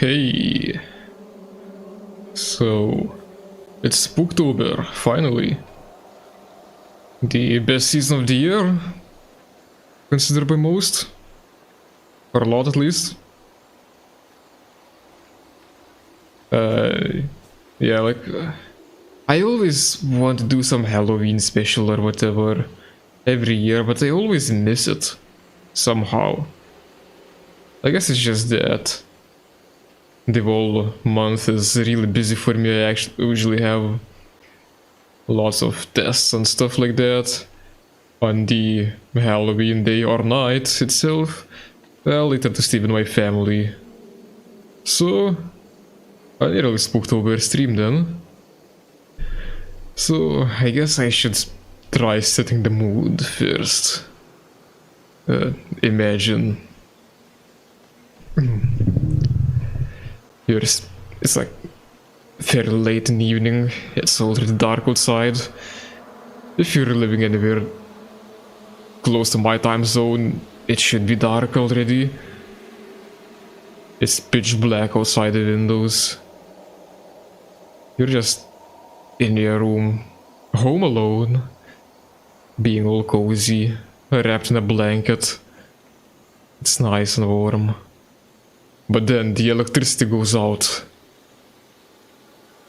Okay. So, it's Spooktober, finally. The best season of the year, considered by most. For a lot at least. Yeah, like... I always want to do some Halloween special or whatever every year, but I always miss it. Somehow. I guess it's just that the whole month is really busy for me. I actually usually have lots of tests and stuff like that on the Halloween day or night itself. Well, I tend to stay with my family. So, I need a Spooktober stream then. So, I guess I should try setting the mood first. Imagine. It's like fairly late in the evening, it's already dark outside. If you're living anywhere close to my time zone, it should be dark already. It's pitch black outside the windows. You're just in your room, home alone, being all cozy, wrapped in a blanket. It's nice and warm. But then the electricity goes out.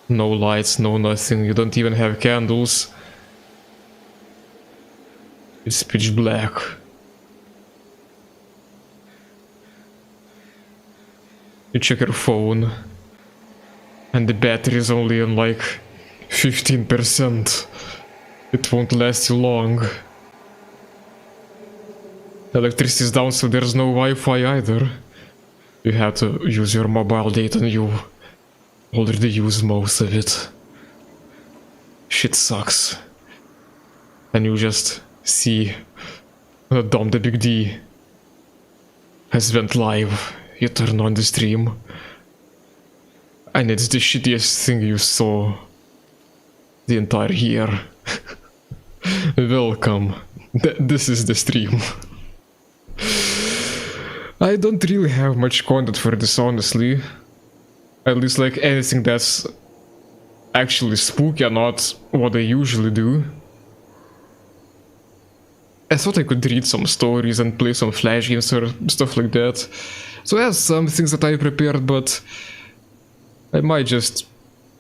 No lights, no nothing, you don't even have candles. It's pitch black. You check your phone, and the battery is only on like 15%. It won't last you long. Electricity is down, so there's no Wi-Fi either. You have to use your mobile data and you already use most of it. Shit sucks. And you just see Dom the Big D has went live. You turn on the stream and it's the shittiest thing you saw the entire year. Welcome. This is the stream. I don't really have much content for this, honestly. At least like anything that's actually spooky and not what I usually do. I thought I could read some stories and play some flash games or stuff like that. So I have some things that I prepared, but I might just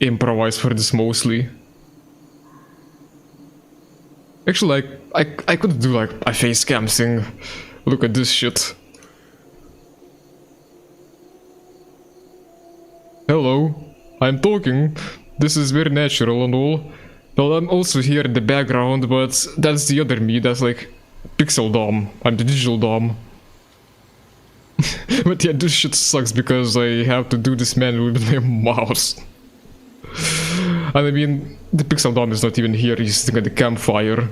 improvise for this mostly. Actually, like, I could do like a face cam thing. Look at this shit. Hello, I'm talking. This is very natural and all. Well, I'm also here in the background, but that's the other me, that's like Pixel Dom. I'm the digital Dom. But yeah, this shit sucks because I have to do this manually with my mouse. And I mean, the Pixel Dom is not even here, he's sitting at the campfire.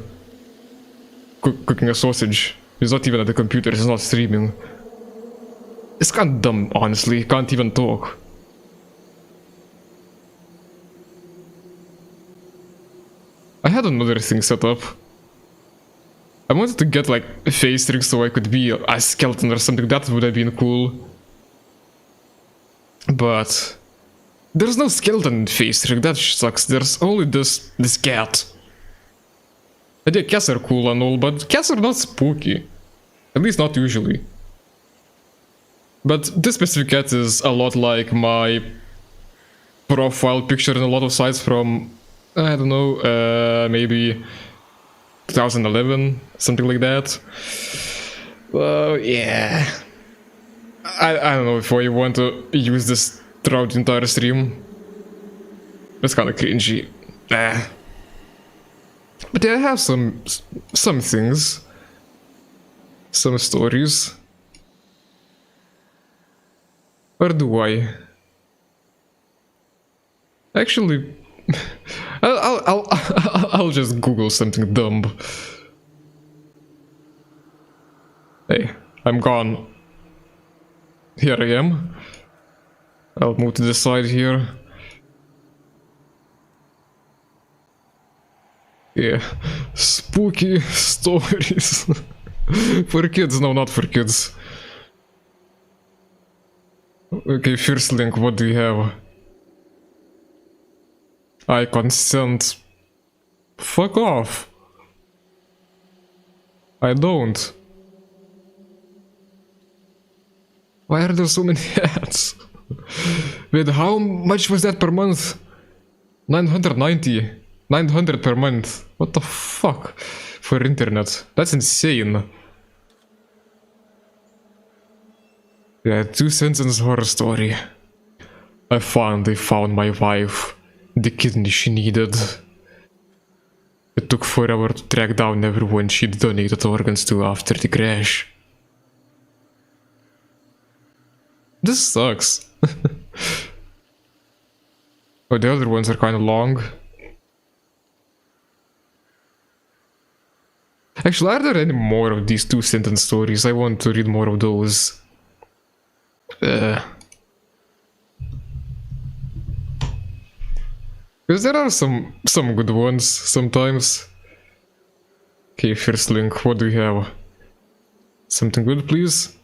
Cooking a sausage. He's not even at the computer, he's not streaming. It's kinda dumb, honestly, he can't even talk. I had another thing set up. I wanted to get like a face rig so I could be a skeleton or something, that would have been cool. But there's no skeleton face rig, that sucks. There's only this cat. And yeah, cats are cool and all, but cats are not spooky. At least not usually. But this specific cat is a lot like my profile picture in a lot of sites from, I don't know, maybe 2011, something like that. Well, yeah. I don't know if I want to use this throughout the entire stream. That's kind of cringy. But yeah, I have some things. Some stories. Or do I? Actually... I'll just Google something dumb. Hey, I'm gone. Here I am. I'll move to the side here. Yeah, spooky stories. For kids, no, not for kids. Okay, first link, what do you have? I consent. Fuck off. I don't. Why are there so many ads? Wait, how much was that per month? 990. 900 per month. What the fuck? For internet. That's insane. Yeah, 2-sentence horror story. I finally found my wife. The kidney she needed. It took forever to track down everyone she'd donated organs to after the crash. This sucks. Oh, the other ones are kinda long. Actually, are there any more of these 2-sentence stories? I want to read more of those. Because there are some good ones sometimes. Okay, first link, what do we have? Something good, please?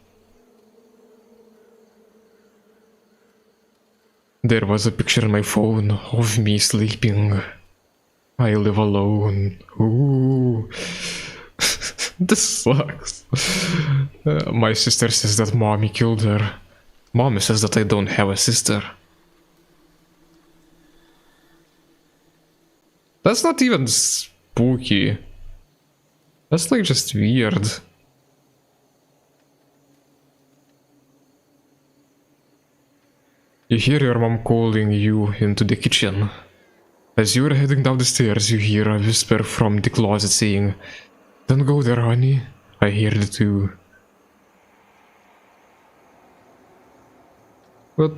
There was a picture on my phone of me sleeping. I live alone. Ooh. This sucks. My sister says that mommy killed her. Mommy says that I don't have a sister. That's not even spooky. That's like just weird. You hear your mom calling you into the kitchen. As you're heading down the stairs, you hear a whisper from the closet saying, "Don't go there, honey." I hear it too. But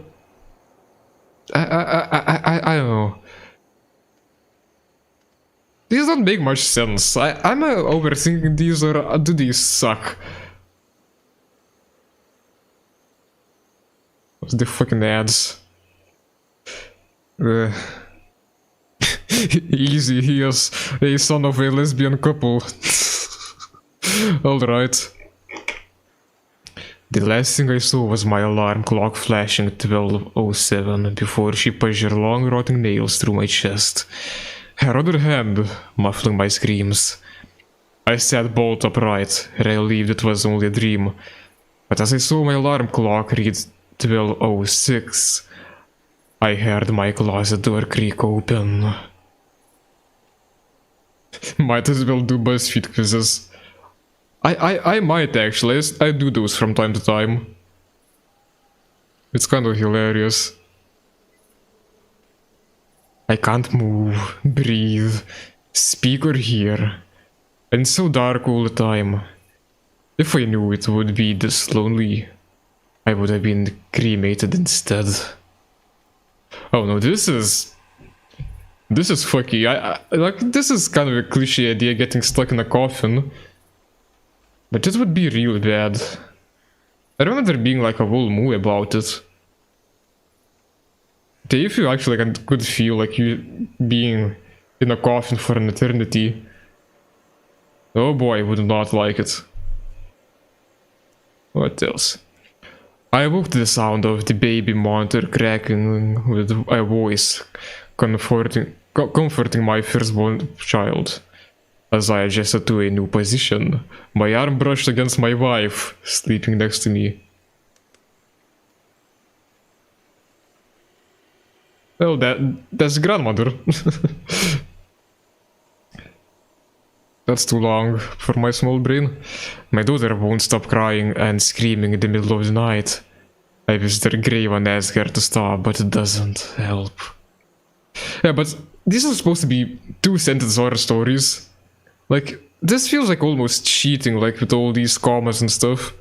I don't know. These don't make much sense. I'm overthinking these, or do these suck? What's the fucking ads? Easy, he is a son of a lesbian couple. Alright. The last thing I saw was my alarm clock flashing 12:07 before she pushed her long rotting nails through my chest. Her other hand muffling my screams. I sat bolt upright, relieved it was only a dream. But as I saw my alarm clock read 12:06, I heard my closet door creak open. Might as well do BuzzFeed quizzes. I might actually. I do those from time to time. It's kind of hilarious. I can't move, breathe, speak or hear. And it's so dark all the time. If I knew it would be this lonely, I would have been cremated instead. Oh no, this is fucky. I like, this is kind of a cliche idea, getting stuck in a coffin. But it would be really bad. I remember there being like a whole movie about it. If you actually could feel like you being in a coffin for an eternity, oh boy, I would not like it. What else? I awoke to the sound of the baby monitor cracking with a voice comforting my firstborn child. As I adjusted to a new position, my arm brushed against my wife, sleeping next to me. Well, that's grandmother. That's too long for my small brain. My daughter won't stop crying and screaming in the middle of the night. I visit her grave and ask her to stop, but it doesn't help. Yeah, but these are supposed to be 2-sentence horror stories. Like, this feels like almost cheating, like with all these commas and stuff.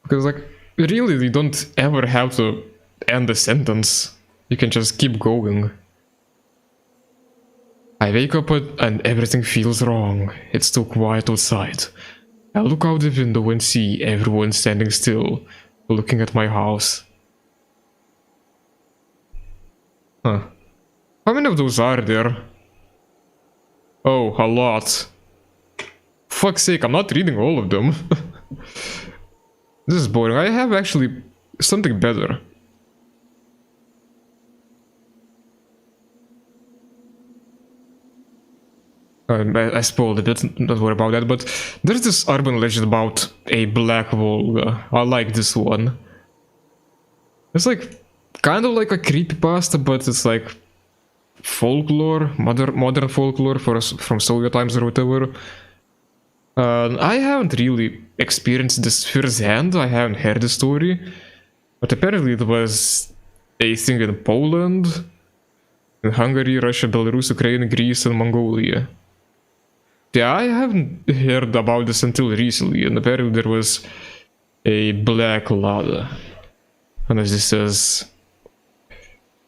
Because, like, really, you don't ever have to end a sentence. You can just keep going. I wake up and everything feels wrong. It's too quiet outside. I look out the window and see everyone standing still, looking at my house. Huh. How many of those are there? Oh, a lot. fuck's sake, I'm not reading all of them. This is boring. I have actually something better. I spoiled a bit, don't worry about that, but there's this urban legend about a black Volga. I like this one. It's like, kind of like a creepypasta, but it's like folklore, modern folklore from Soviet times or whatever. I haven't really experienced this firsthand, I haven't heard the story, but apparently it was a thing in Poland, in Hungary, Russia, Belarus, Ukraine, Greece, and Mongolia. Yeah, I haven't heard about this until recently, and apparently there was a black Lada. And as this says,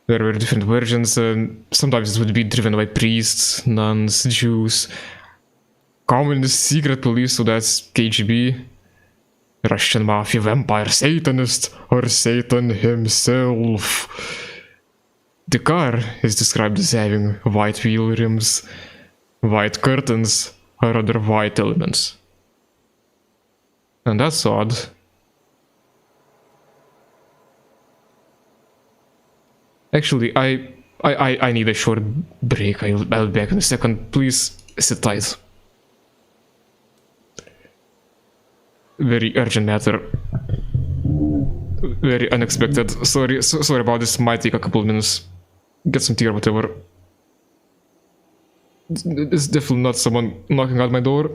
there were different versions, and sometimes it would be driven by priests, nuns, Jews, communist secret police, so that's KGB, Russian mafia, vampire, Satanist, or Satan himself. The car is described as having white wheel rims, white curtains, or other white elements. And that's odd. Actually, I need a short break. I'll be back in a second. Please sit tight. Very urgent matter. Very unexpected. Sorry about this. Might take a couple of minutes. Get some tea or whatever. It's definitely not someone knocking at my door.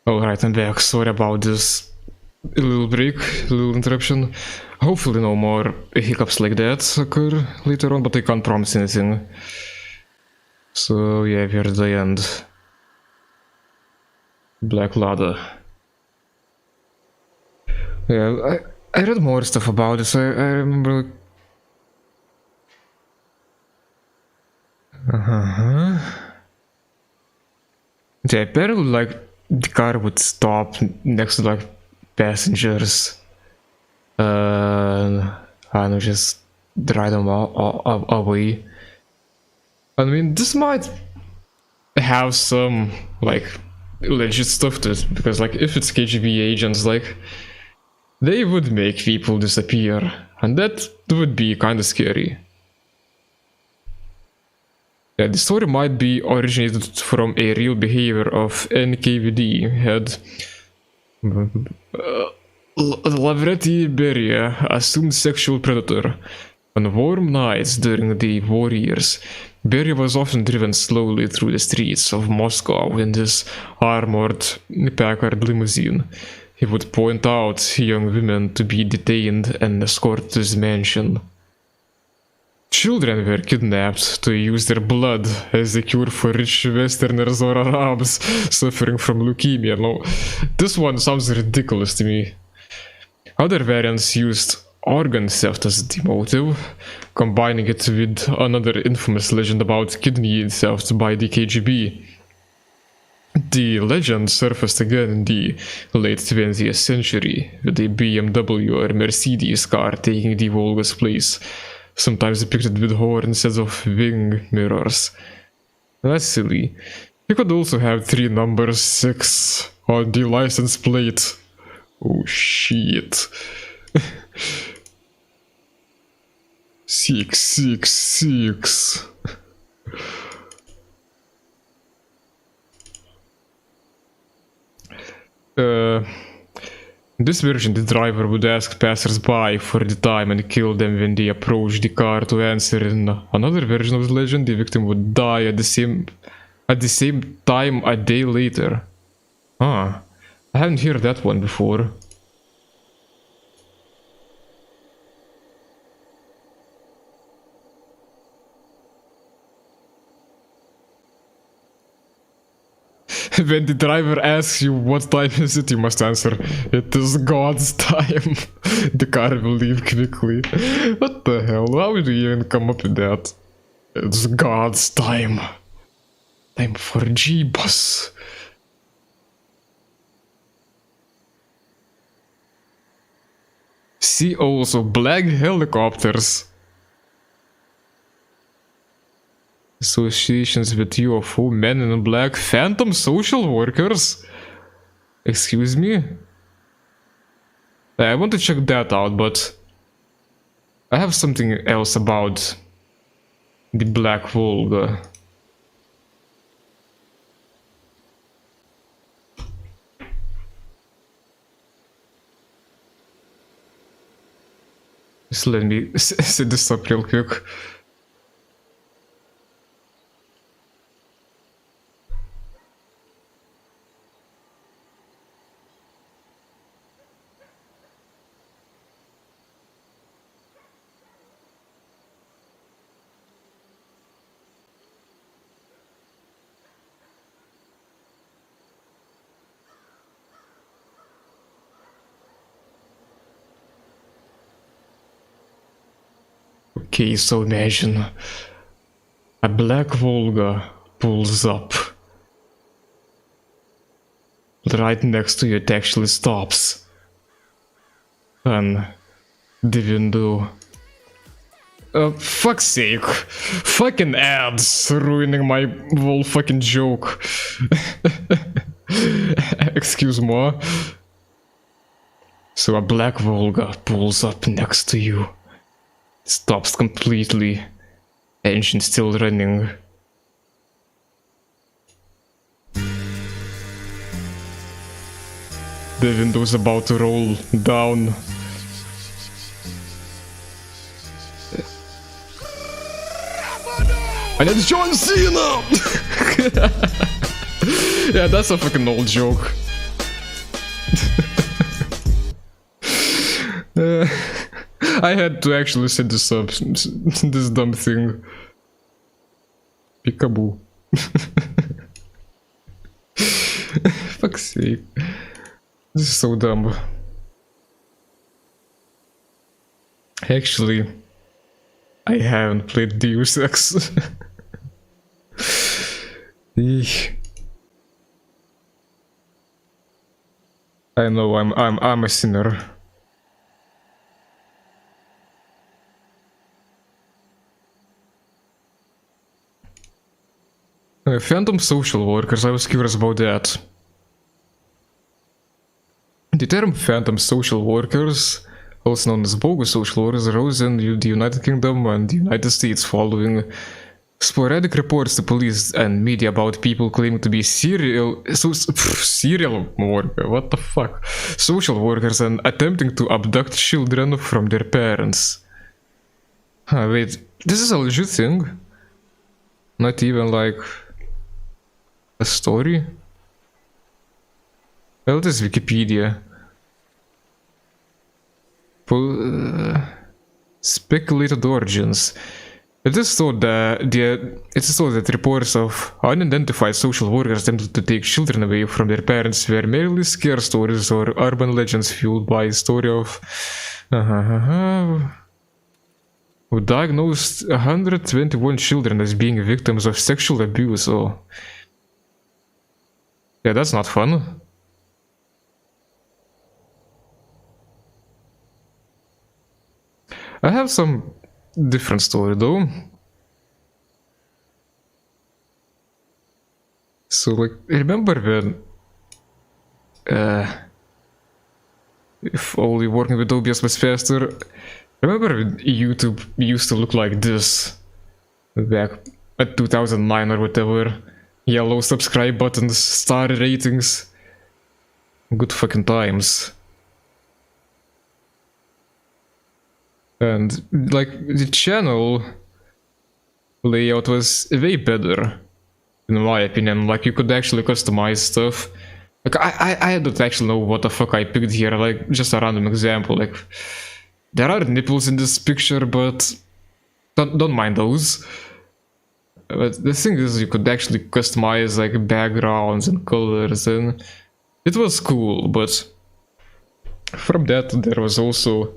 Alright, I'm back. Sorry about this little break, little interruption. Hopefully no more hiccups like that occur later on, but I can't promise anything. So yeah, we're at the end. Black Ladder. Yeah, I read more stuff about this. I remember... Yeah, apparently like the car would stop next to like passengers. I don't know, just drive them away. I mean, this might have some like legit stuff to it, because like if it's KGB agents, like they would make people disappear, and that would be kind of scary. Yeah, the story might be originated from a real behavior of NKVD head Lavreti Beria, assumed sexual predator. On warm nights during the war years, Beria was often driven slowly through the streets of Moscow in this armored Packard limousine. He would point out young women to be detained and escorted to his mansion. Children were kidnapped to use their blood as a cure for rich Westerners or Arabs suffering from leukemia. No, this one sounds ridiculous to me. Other variants used organ theft as the motive, combining it with another infamous legend about kidney theft by the KGB. The legend surfaced again in the late 20th century, with a BMW or Mercedes car taking the Volga's place, sometimes depicted with horns instead of wing mirrors. That's silly. You could also have 3 numbers 6 on the license plate. Oh shit. 666. In this version, the driver would ask passers-by for the time and kill them when they approached the car to answer. In another version of the legend, the victim would die at the same time a day later. Ah, I haven't heard that one before. When the driver asks you what time is it, you must answer, "It is God's time." The car will leave quickly. What the hell? How did you even come up with that? It's God's time. Time for Jeebus. See also black helicopters. Associations with UFO men in black, phantom social workers. Excuse me? I want to check that out, but I have something else about the Black Volga. Just let me set this up real quick. Okay, so imagine a black Volga pulls up. Right next to you, it actually stops. And the window. Fuck's sake. Fucking ads ruining my whole fucking joke. Excuse me. So a black Volga pulls up next to you. Stops completely. Engine still running. The window's about to roll down. And it's John Cena! Yeah, that's a fucking old joke. I had to actually set this up, this dumb thing. Peekaboo. Fuck's sake. This is so dumb. Actually, I haven't played Deus Ex. Eesh. I know I'm a sinner. Phantom social workers, I was curious about that. The term phantom social workers, also known as bogus social workers, arose in the United Kingdom and the United States following sporadic reports to police and media about people claiming to be serial worker, what the fuck, social workers, and attempting to abduct children from their parents. Wait, this is a legit thing? Not even like a story? Well, it is Wikipedia. Speculated origins. It is thought that reports of unidentified social workers attempted to take children away from their parents were merely scare stories or urban legends fueled by a story of who diagnosed 121 children as being victims of sexual abuse. Oh, yeah, that's not fun. I have some different story though. So like, remember when if only working with OBS was faster, remember when YouTube used to look like this back at 2009 or whatever? Yellow subscribe buttons, star ratings, good fucking times. And like the channel layout was way better, in my opinion. Like you could actually customize stuff. Like I don't actually know what the fuck I picked here. Like just a random example. Like there are nipples in this picture, but don't mind those. But the thing is, you could actually customize like backgrounds and colors, and it was cool. But from that, there was also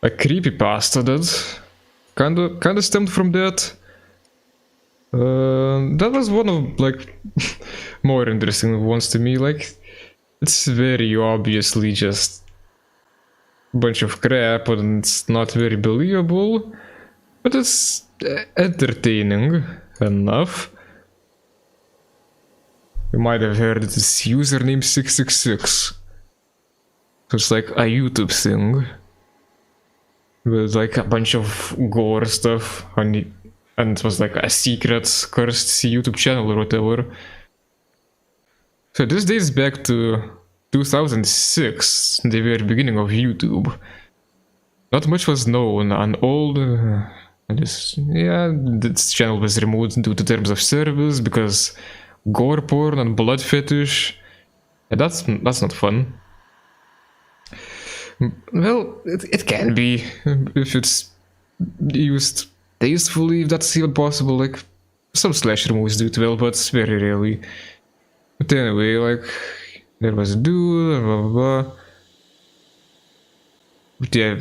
a creepypasta that kinda stemmed from that. That was one of like more interesting ones to me. Like it's very obviously just a bunch of crap and it's not very believable, but it's entertaining enough. You might have heard this username 666. So it's like a YouTube thing with like a bunch of gore stuff on it, and it was like a secret cursed YouTube channel or whatever. So this dates back to 2006, the very beginning of YouTube. Not much was known, and this channel was removed due to terms of service because gore porn and blood fetish. Yeah, that's not fun. Well, it can be if it's used tastefully, if that's even possible. Like some slasher movies do it well, but very rarely. But anyway, like there was a dude, blah blah blah. But yeah.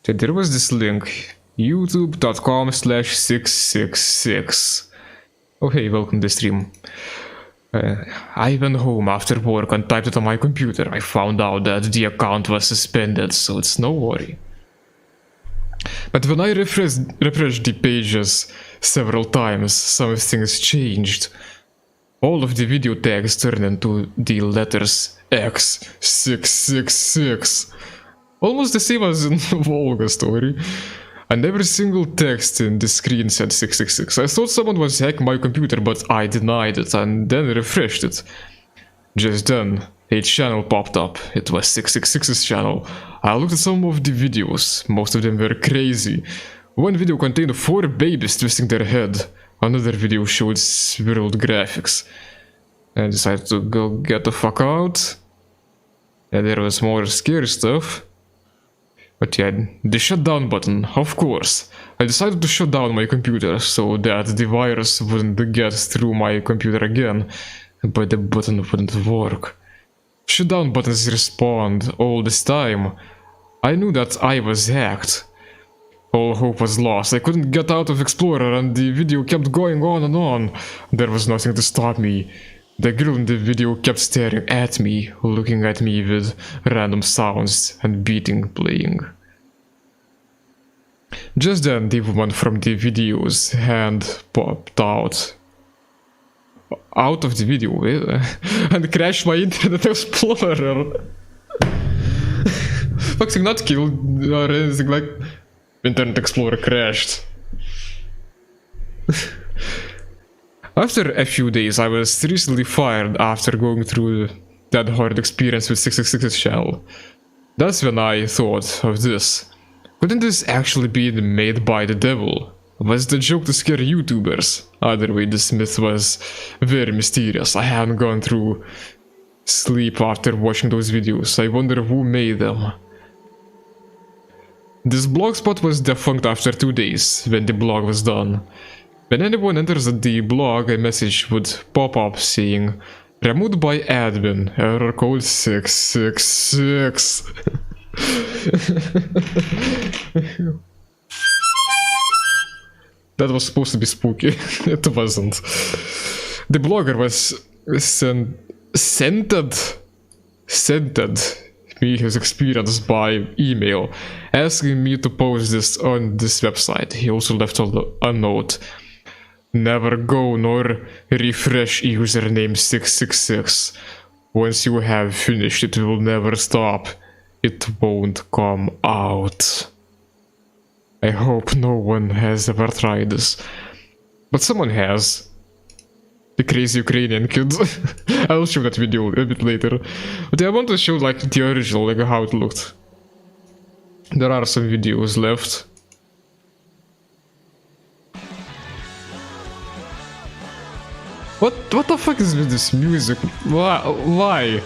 So there was this link, youtube.com/666. Oh hey, welcome to the stream. I went home after work and typed it on my computer. I found out that the account was suspended, so it's no worry. But when I refreshed the pages several times, some things changed. All of the video tags turned into the letters X666. Almost the same as in the Volga story. And every single text in the screen said 666. I thought someone was hacking my computer, but I denied it and then refreshed it. Just then, a channel popped up. It was 666's channel. I looked at some of the videos. Most of them were crazy. One video contained 4 babies twisting their head. Another video showed swirled graphics. I decided to go get the fuck out. And there was more scary stuff. But yeah, the shutdown button, of course. I decided to shut down my computer so that the virus wouldn't get through my computer again, but the button wouldn't work. Shutdown buttons respond all this time. I knew that I was hacked. All hope was lost. I couldn't get out of Explorer and the video kept going on and on. There was nothing to stop me. The girl in the video kept staring at me, looking at me with random sounds and beating playing. Just then the woman from the video's hand popped out of the video and crashed my Internet Explorer. Fucking not killed or anything, like Internet Explorer crashed. After a few days, I was seriously fired after going through that hard experience with 666's channel. That's when I thought of this. Couldn't this actually be made by the devil? Was the joke to scare YouTubers? Either way, this myth was very mysterious. I haven't gone through sleep after watching those videos. I wonder who made them. This blogspot was defunct after 2 days, when the blog was done. When anyone enters the blog, a message would pop up saying, "Removed by admin, error code 666. That was supposed to be spooky. It wasn't. The blogger was sent me his experience by email, asking me to post this on this website. He also left a note. Never go nor refresh username 666. Once you have finished, it will never stop. It won't come out. I hope no one has ever tried this. But someone has. The crazy Ukrainian kid. I'll show that video a bit later. But I want to show like the original, like how it looked. There are some videos left. What the fuck is with this music? Why?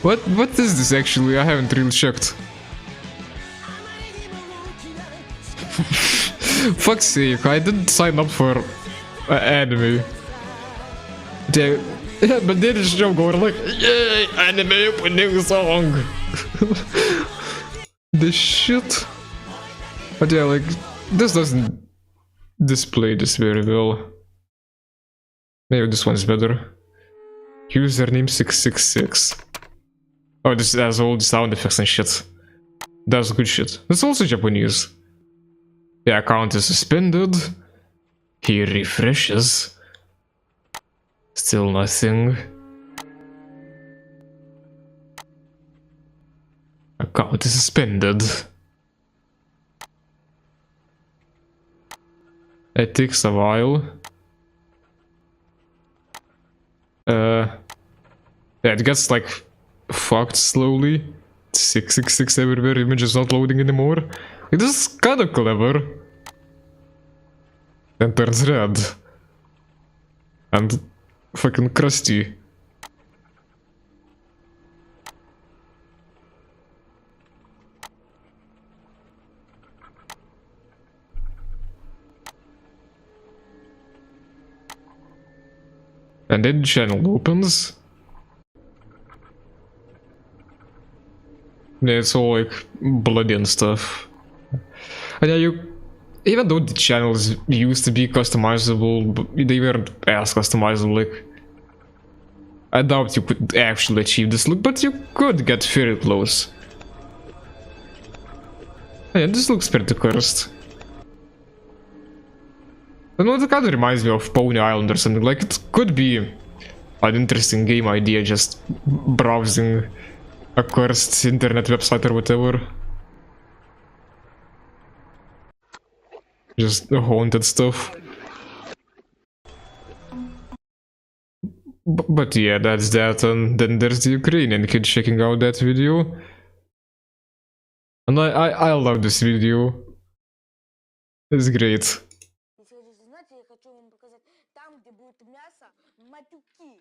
What is this actually? I haven't really checked. Fuck's sake, I didn't sign up for anime. But they just show going like, yay, anime opening song. This shit. But yeah, like, this doesn't display this very well. Maybe this one's better. Username 666. Oh, this has all the sound effects and shit. That's good shit. It's also Japanese. The account is suspended. He refreshes. Still nothing. Account is suspended. It takes a while. Yeah, it gets like fucked slowly. 666 everywhere, image is not loading anymore. It is kinda clever. And turns red. And fucking crusty. And then the channel opens. Yeah, it's all like bloody and stuff. And yeah, even though the channels used to be customizable, they weren't as customizable. Like, I doubt you could actually achieve this look, but you could get very close. Yeah, this looks pretty cursed. I know, it kind of reminds me of Pony Island or something. Like, it could be an interesting game idea, just browsing a cursed internet website or whatever. Just haunted stuff. But yeah, that's that, and then there's the Ukrainian kid checking out that video. And I love this video. It's great.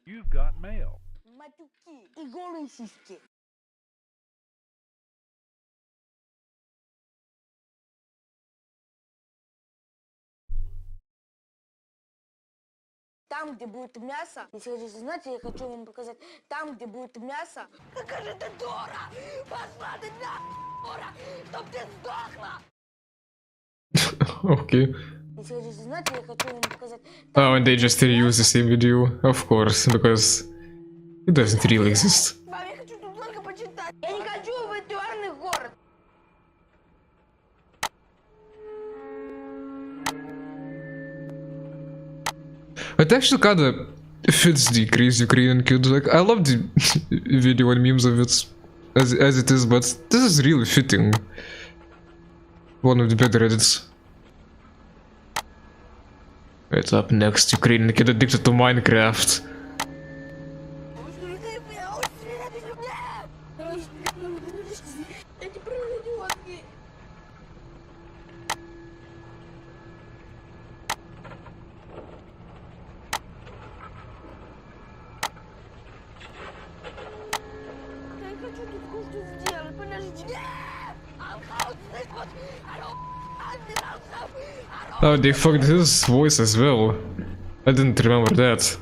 You've got mail. Там, где будет мясо, если хотите знать, я хочу вам показать, там, где будет мясо. Какая же ты дура! Пошла ты на дура! Чтоб ты сдохла! Okay. Если хотите знать, я хочу вам показать. Oh, and they just reuse the same video, of course, because it doesn't really exist. Мам, я хочу тут только почитать. Я не хочу в виртуальный город. It actually kinda fits the crazy Ukrainian kid. Like, I love the video and memes of it as it is, but this is really fitting. One of the better edits. Right, up next, Ukrainian kid addicted to Minecraft. Oh, they fucked his voice as well. I didn't remember that.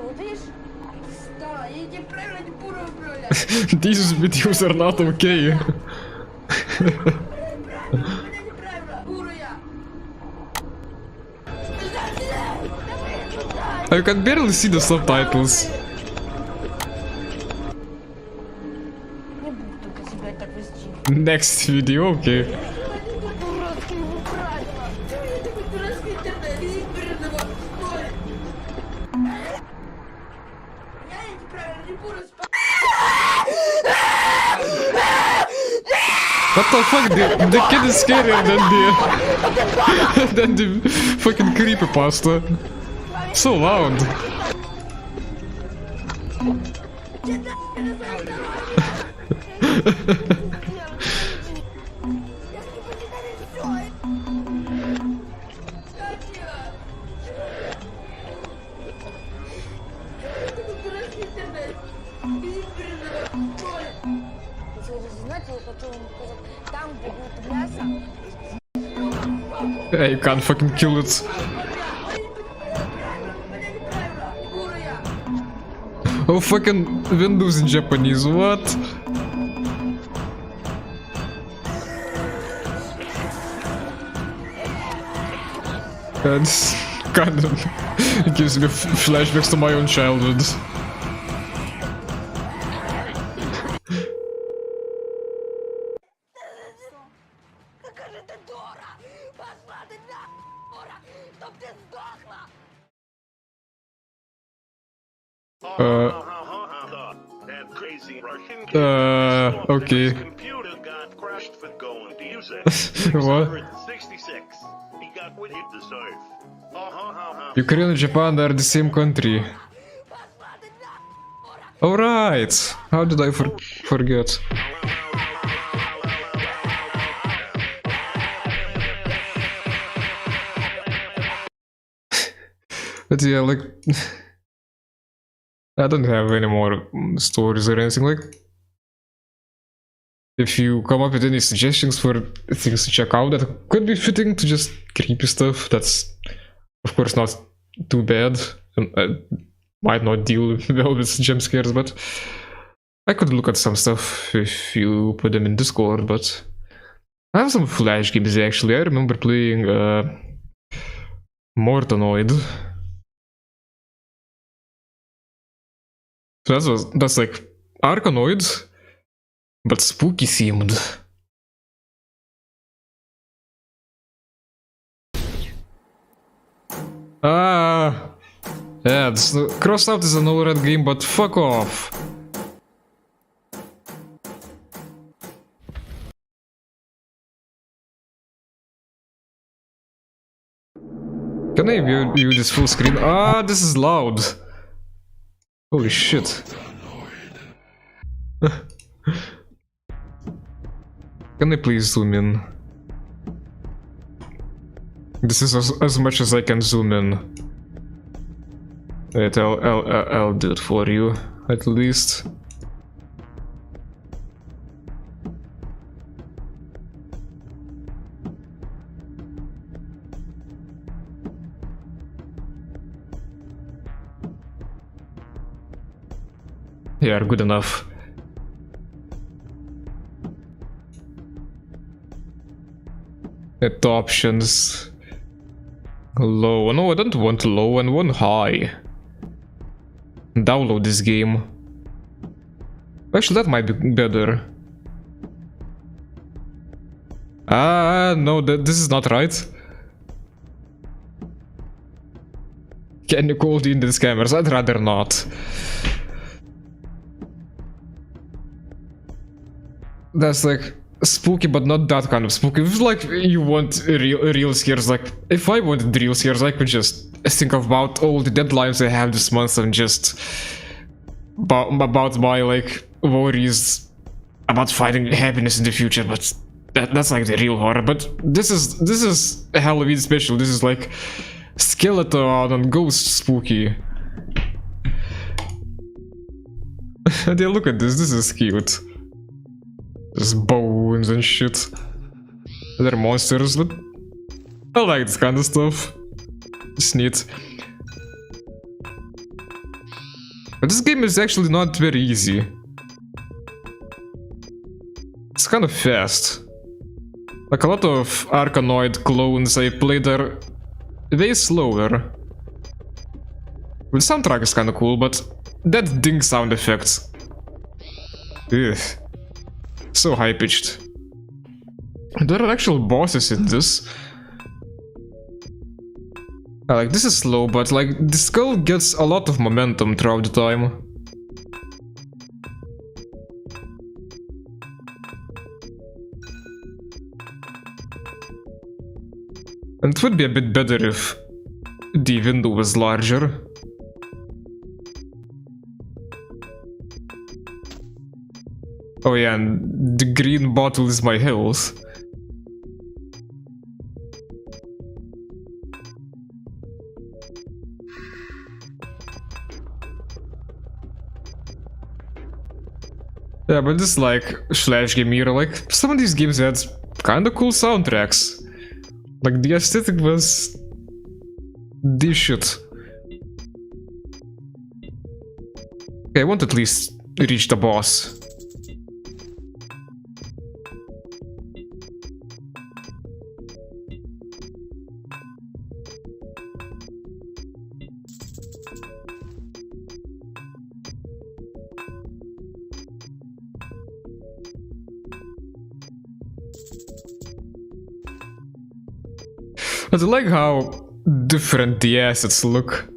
Вот видишь? Да, я тебе правильно не буду управлять. These videos are not okay. Меня неправильно, буду я. I can barely see the subtitles. Не буду только себя так вести. Next video, okay. Дурацкие его правила. Я такой дурацкий интернет, избранного ноль. Я неправильно не буду спать. What the fuck? The kid is scarier than the fucking creepypasta. So loud. Yeah, you can't fucking kill it. Oh, fucking Windows in Japanese, what? That's kind of gives me flashbacks to my own childhood. Какая же ты дура! Пошла ты на, дура! Чтоб ты сдохла! That crazy Russian kid Okay. computer got crushed for going to use it. What? 666. He got what he deserved. Ukraine and Japan are the same country. Alright! How did I forget? But yeah, like... I don't have any more stories or anything, like... If you come up with any suggestions for things to check out that could be fitting to just creepy stuff, that's of course not too bad. I might not deal well with jump scares, but I could look at some stuff if you put them in Discord, but... I have some Flash games actually. I remember playing Mortanoid. So that's like Arkanoid, but spooky themed. Ah, yeah, Crossout is an all-red game, but fuck off. Can I view this full screen? Ah, this is loud. Holy shit. Can I please zoom in? This is as much as I can zoom in. Wait, I'll do it for you, at least. Yeah, good enough. At options. Low. No, I don't want low, and one high. Download this game. Actually, that might be better. Ah, no, this is not right. Can you call the Indian scammers? I'd rather not. That's like spooky, but not that kind of spooky. If like you want real scares, like if I wanted real scares, I could just think about all the deadlines I have this month and just about my like worries about finding happiness in the future. But that's like the real horror. But this is a Halloween special. This is like skeleton and ghost spooky. Yeah, look at this. This is cute. There's bones and shit. They're monsters, but I like this kind of stuff. It's neat. But this game is actually not very easy. It's kind of fast. Like a lot of Arkanoid clones I played are way slower. The soundtrack is kind of cool, but that ding sound effect. Ugh. So high-pitched. There are actual bosses in this. Like, this is slow, but like, the skull gets a lot of momentum throughout the time. And it would be a bit better if the window was larger. Oh yeah, and the green bottle is my health. Yeah, but this like slash game era, like some of these games had kinda cool soundtracks. Like the aesthetic was this shit. Okay, I want to at least reach the boss. But I like how different the assets look.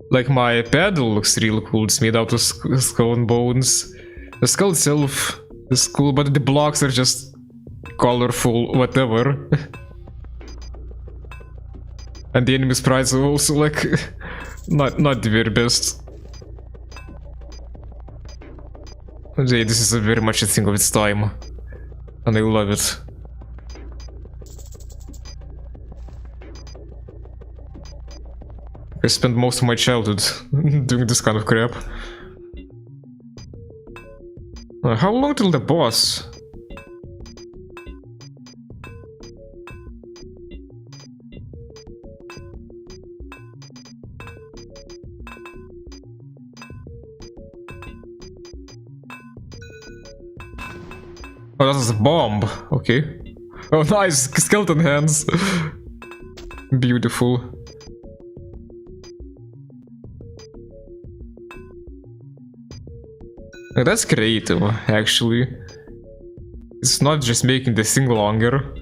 Like my paddle looks real cool, it's made out of skull and bones. The skull itself is cool, but the blocks are just colorful, whatever. And the enemy sprites are also like not the very best. Okay, this is very much a thing of its time, and I love it. I spent most of my childhood doing this kind of crap. How long till the boss? Oh, that's a bomb. Okay. Oh, nice. Skeleton hands. Beautiful. That's creative, actually. It's not just making the thing longer.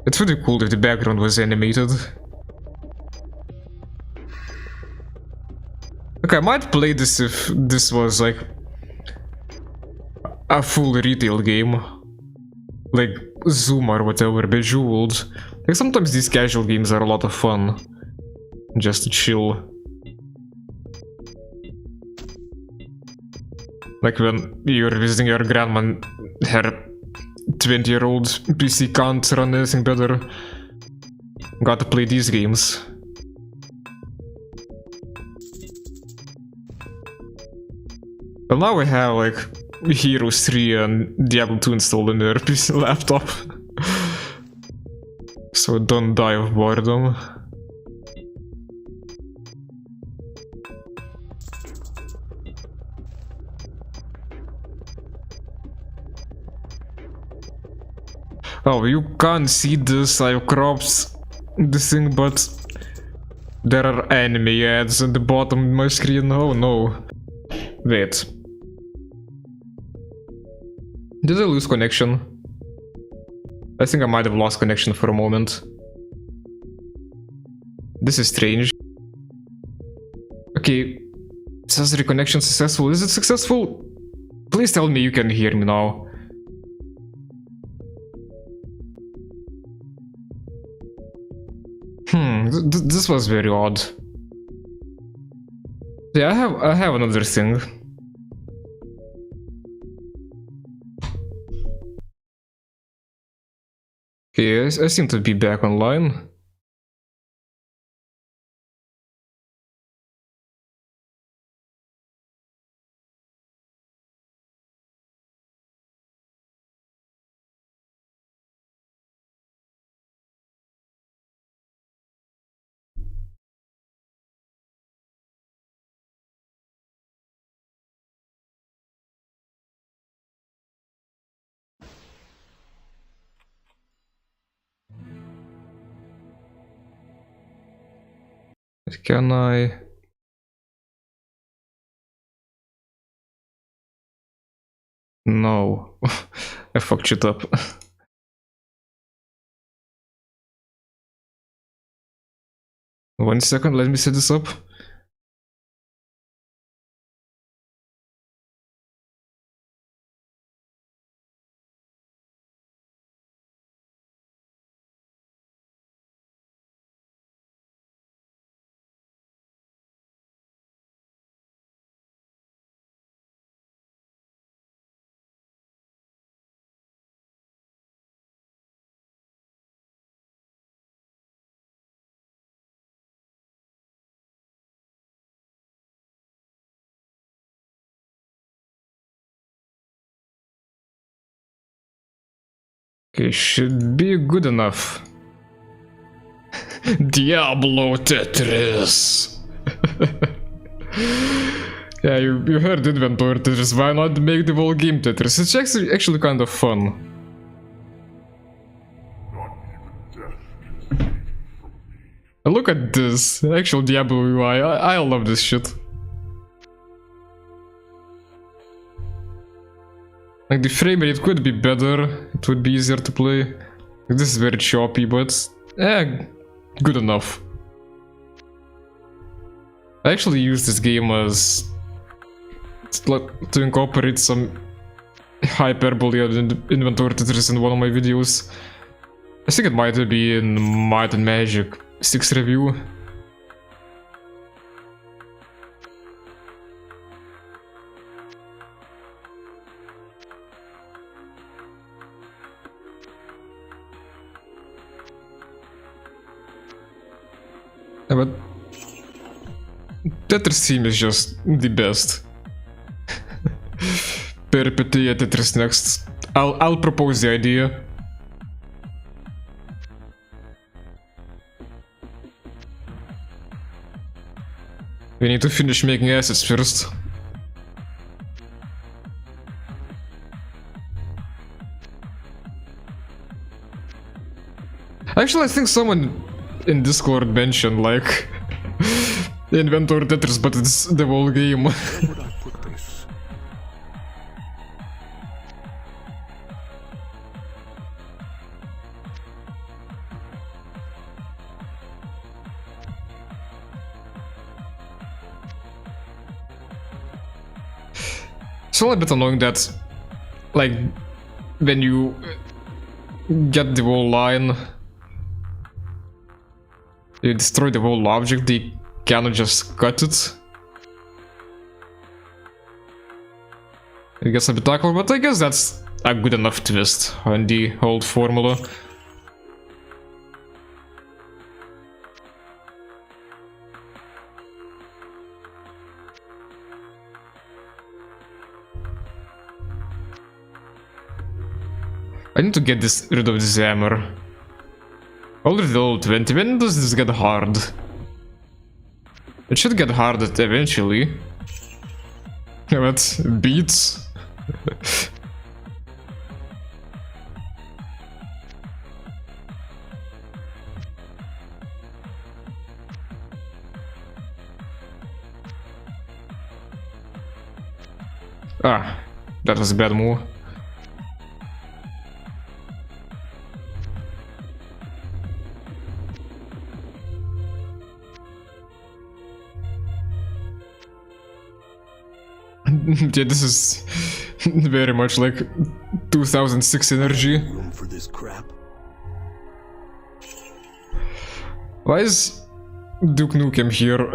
It would be cool if the background was animated. Okay, I might play this if this was like a full retail game. Like Zoom or whatever, Bejeweled. Like sometimes these casual games are a lot of fun. Just to chill. Like when you're visiting your grandma and her 20-year-old PC can't run anything better. Gotta play these games. But now we have like Heroes 3 and Diablo 2 installed in their PC laptop. So don't die of boredom. Oh, you can't see this, I've cropped the thing, but there are anime ads at the bottom of my screen. Oh no. Wait. Did I lose connection? I think I might have lost connection for a moment. This is strange. Okay, Okay, it says reconnection successful. Is it successful? Please tell me you can hear me now. This was very odd. Yeah, I have another thing. Okay, I seem to be back online. Can I? No. I fucked it up. 1 second, let me set this up. Okay, should be good enough. Diablo Tetris! Yeah, you heard Inventory Tetris, why not make the whole game Tetris? It's actually kind of fun. Look at this, actual Diablo UI, I love this shit. Like the frame rate could be better, it would be easier to play. This is very choppy, but good enough. I actually use this game as to incorporate some hyperbole and Inventory Tetris in one of my videos. I think it might be in Might and Magic 6 review. But Tetris theme is just the best. Perpetuate Tetris next. I'll propose the idea. We need to finish making assets first. Actually, I think someone in Discord mentioned like Inventory Tetris, but it's the whole game. Where would I put this? It's a little bit annoying that, like, when you get the whole line, you destroy the whole object, they cannot just cut it. It gets a bit awkward, but I guess that's a good enough twist on the old formula. I need to get rid of this hammer. Already level 20, when does this get hard? It should get hard eventually. But beats? Ah, that was a bad move. Yeah, this is very much like 2006 energy. Room for this crap. Why is Duke Nukem here?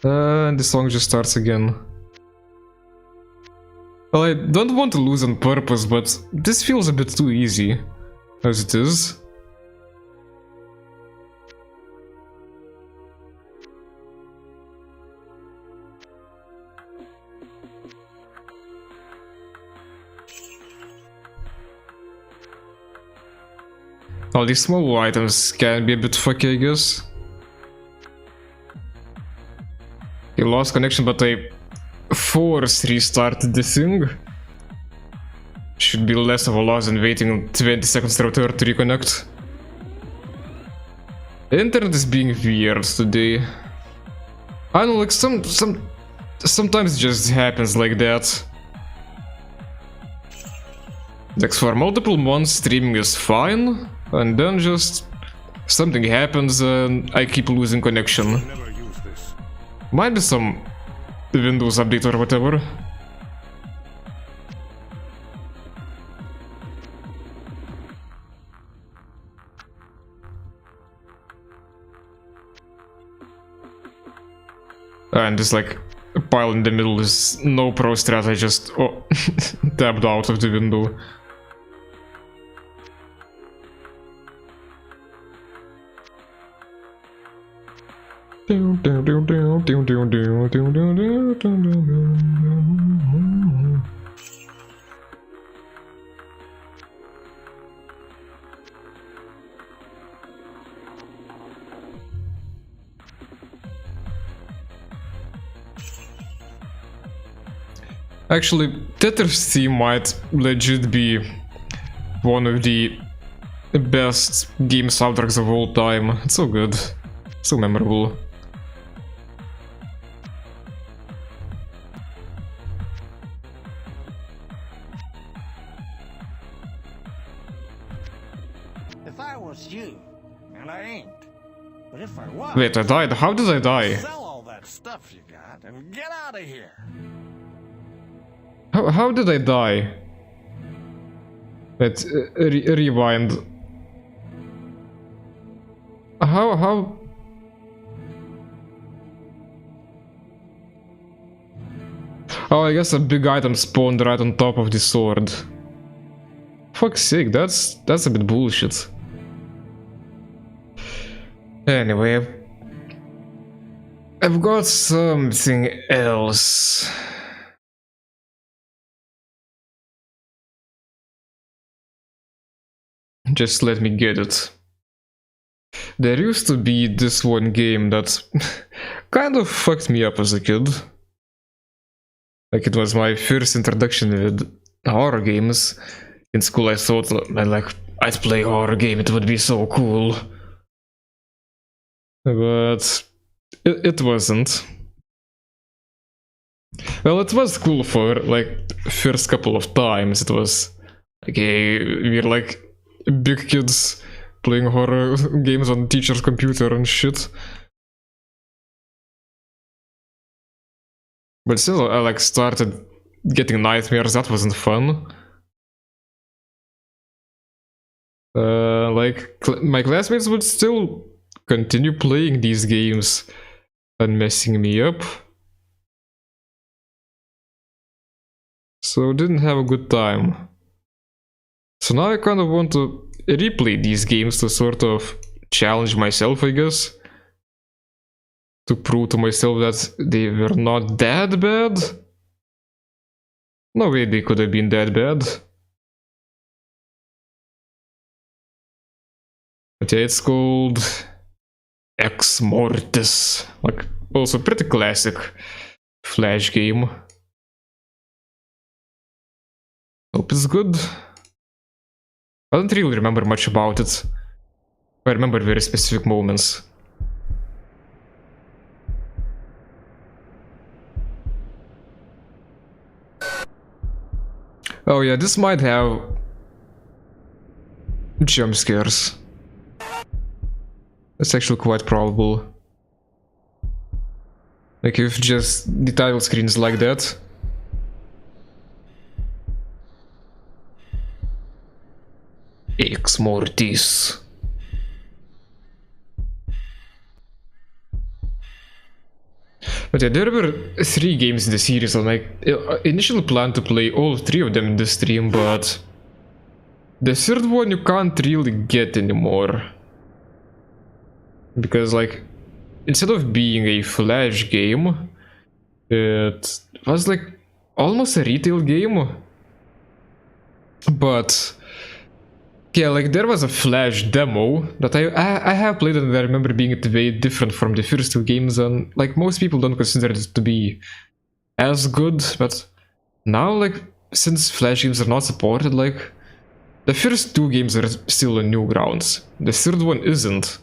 And the song just starts again. Well, I don't want to lose on purpose, but this feels a bit too easy, as it is. All these small items can be a bit fucky, I guess. You lost connection, but I restarted the thing. Should be less of a loss than waiting 20 seconds to return to reconnect. The internet is being weird today. I don't know, like sometimes it just happens like that. Like for multiple months streaming is fine, and then just something happens and I keep losing connection. Never use this. Might be some Windows update or whatever. And there's like a pile in the middle is no pro strat, I just tapped out of the window. Actually, Tetris theme might legit be one of the best game soundtracks of all time. It's so good, so memorable. If I was you, and I ain't, but if I was, Wait, I died? How did I die? sell all that stuff you got and get out of here. How did I die? Let's rewind. How? Oh, I guess a big item spawned right on top of the sword. Fuck's sake, that's a bit bullshit. Anyway, I've got something else. Just let me get it. There used to be this one game that kind of fucked me up as a kid. Like, it was my first introduction with horror games. In school I thought, like, I'd play a horror game, it would be so cool. But it wasn't. Well, it was cool for, like, first couple of times. It was, okay, we're like big kids playing horror games on teacher's computer and shit. But still, I like started getting nightmares. That wasn't fun. Like my classmates would still continue playing these games and messing me up. So didn't have a good time. So now I kind of want to replay these games to sort of challenge myself, I guess. To prove to myself that they were not that bad. No way they could have been that bad. But yeah, it's called Exmortis. Like, also pretty classic Flash game. Hope it's good. I don't really remember much about it. I remember very specific moments. Oh yeah, this might have jump scares. That's actually quite probable. Like if just the title screen is like that. Exmortis. But yeah, there were 3 games in the series, and I initially planned to play all 3 of them in the stream, but the 3rd one you can't really get anymore. Because like, instead of being a flash game, it was like almost a retail game. But yeah, like there was a flash demo that I have played, and I remember being it way different from the first 2 games, and like most people don't consider it to be as good. But now, like, since flash games are not supported, like the first 2 games are still on Newgrounds. The 3rd one isn't.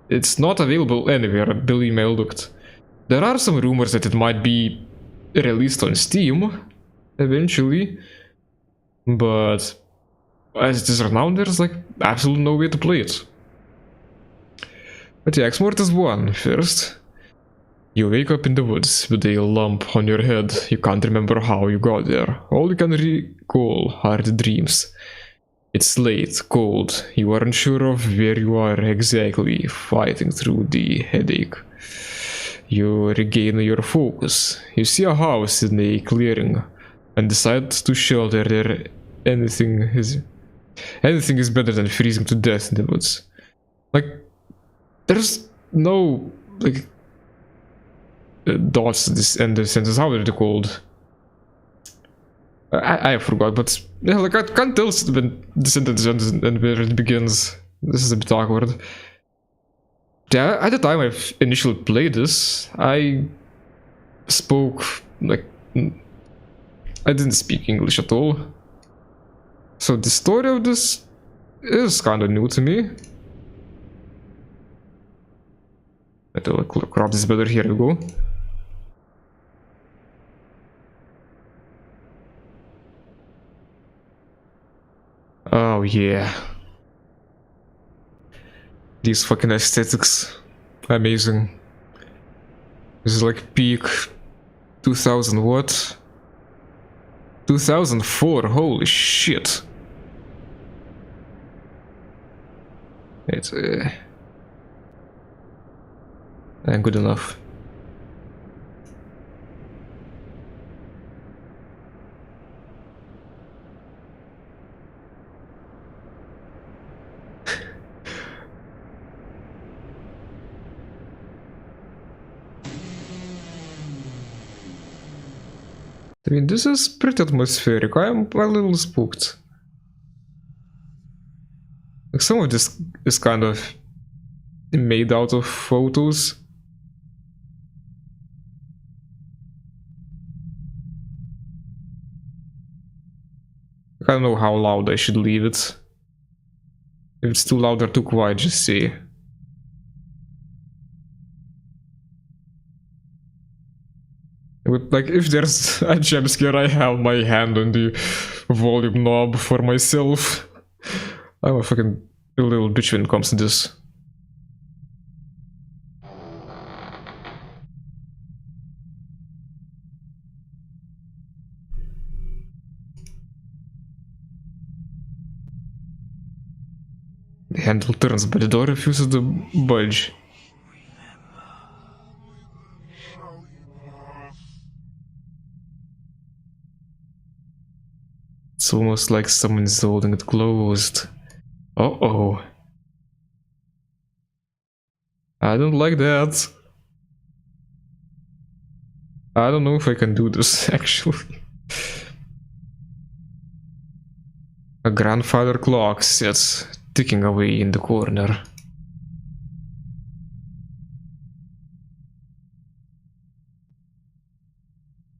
It's not available anywhere, believe me, I looked. There are some rumors that it might be released on Steam eventually, but as it is right now, there's like absolutely no way to play it. But yeah, Exmortis 1 first. You wake up in the woods with a lump on your head. You can't remember how you got there. All you can recall are the dreams. It's late, cold. You aren't sure of where you are exactly, fighting through the headache. You regain your focus. You see a house in a clearing and decide to shelter there. Anything is better than freezing to death in the woods. Like, there's no, like, dots in the sentence. How are they called? I forgot, but yeah, like I can't tell when the sentence ends and where it begins. This is a bit awkward. Yeah, at the time I initially played this, I spoke, like, I didn't speak English at all. So the story of this is kind of new to me. I have to grab this better. Here we go. Oh yeah. These fucking aesthetics. Amazing. This is like peak 2000 what? 2004, holy shit. It's good enough. I mean, this is pretty atmospheric. I'm a little spooked. Like, some of this is kind of made out of photos. I don't know how loud I should leave it. If it's too loud or too quiet, just say. Like, if there's a jump scare, I have my hand on the volume knob for myself. I'm a fucking little bitch when it comes to this. The handle turns, but the door refuses to budge. It's almost like someone's holding it closed. Uh-oh. I don't like that. I don't know if I can do this, actually. A grandfather clock sits ticking away in the corner.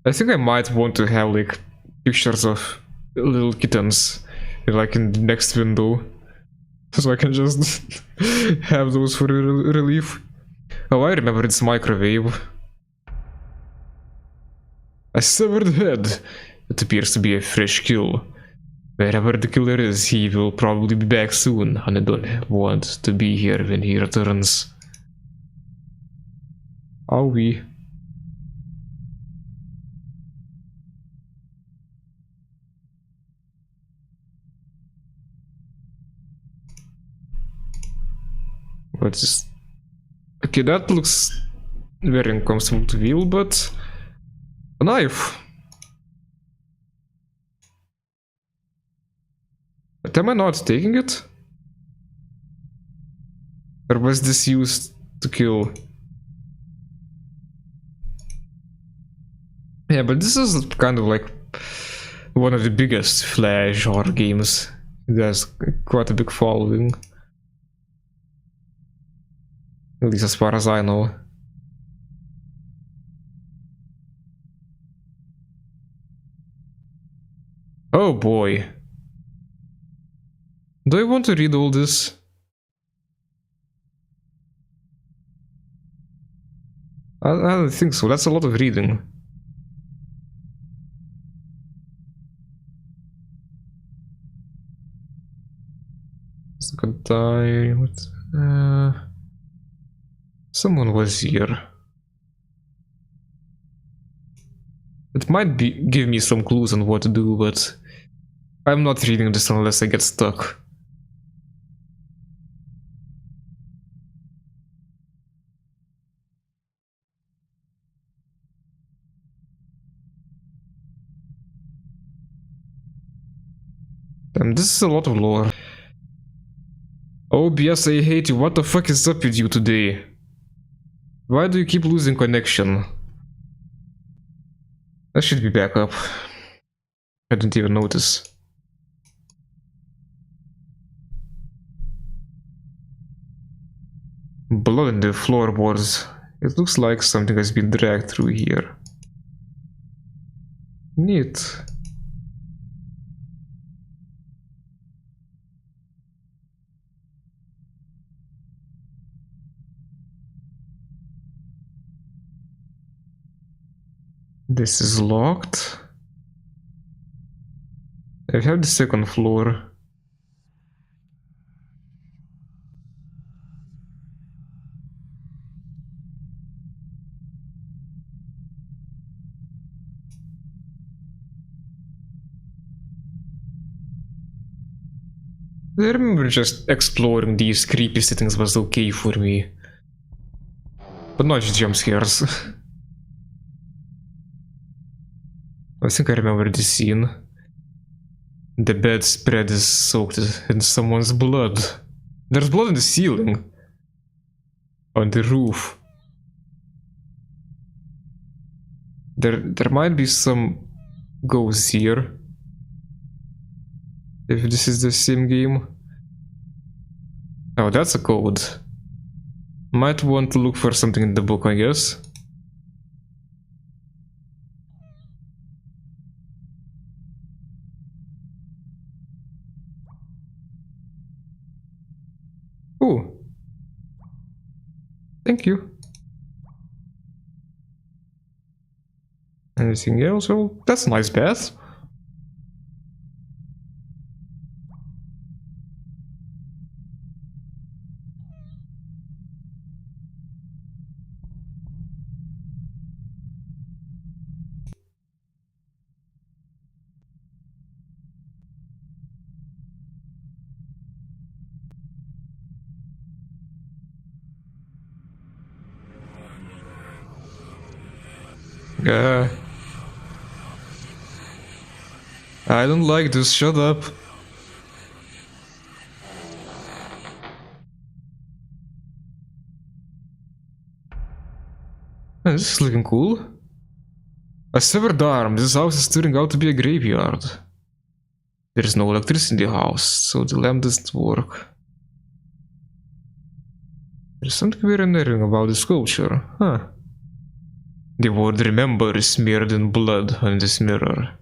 I think I might want to have, like, pictures of little kittens, like, in the next window. So I can just have those for relief. Oh, I remember it's microwave. A severed head. It appears to be a fresh kill. Wherever the killer is, he will probably be back soon, and I don't want to be here when he returns. Are we? What's this? Okay, that looks very uncomfortable to wield, but a knife. But am I not taking it? Or was this used to kill? Yeah, but this is kind of like one of the biggest Flash horror games. It has quite a big following. At least as far as I know. Oh boy. Do I want to read all this? I don't think so. That's a lot of reading. Second time. Someone was here. It might give me some clues on what to do, but I'm not reading this unless I get stuck. Damn, this is a lot of lore. OBS, I hate you. What the fuck is up with you today? Why do you keep losing connection? That should be back up. I didn't even notice. Blood in the floorboards. It looks like something has been dragged through here. Neat. This is locked. I have the second floor. I remember just exploring these creepy settings was okay for me. But not just jump scares. I think I remember this scene. The bedspread is soaked in someone's blood. There's blood on the ceiling. On the roof. There might be some ghosts here. If this is the same game. Oh, that's a code. Might want to look for something in the book, I guess. Oh. Thank you. Anything else? Well, that's a nice bath. I don't like this, shut up. Man, this is looking cool. A severed arm. This house is turning out to be a graveyard. There is no electricity in the house, so the lamp doesn't work. There's something very unnerving about the sculpture, huh? The word remember is smeared in blood on this mirror.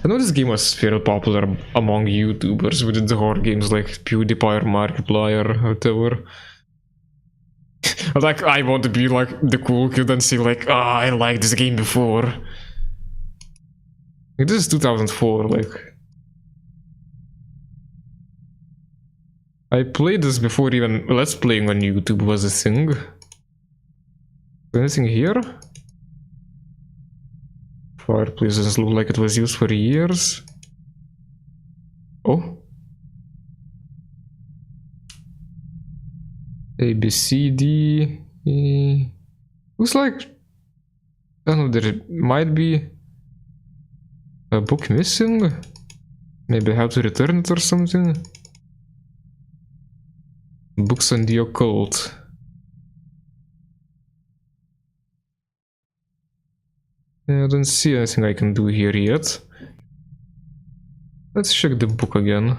I know this game was very popular among YouTubers with the horror games like PewDiePie or Markiplier or whatever. Like, I want to be like the cool kid and say like, ah, I liked this game before. Like, this is 2004, like... I played this before even Let's Playing on YouTube was a thing. Anything here? Fireplace doesn't look like it was used for years. Oh. A, B, C, D, E. Looks like... I don't know, there might be a book missing. Maybe I have to return it or something. Books on the occult. Yeah, I don't see anything I can do here yet. Let's check the book again.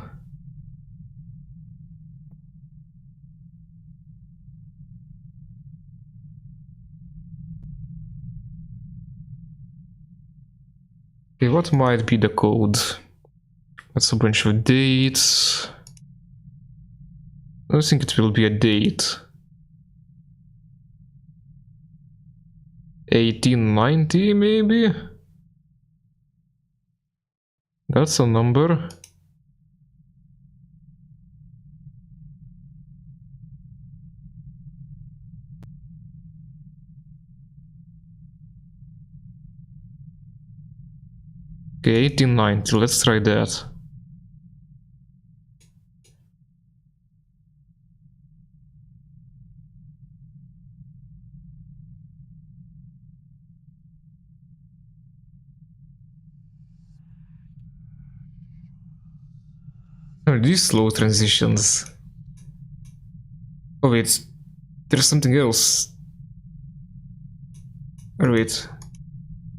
Okay, what might be the code? That's a bunch of dates. I don't think it will be a date. 1890 maybe? That's a number. Okay, 1890, let's try that. Oh, these slow transitions. Oh wait, there's something else. Oh wait,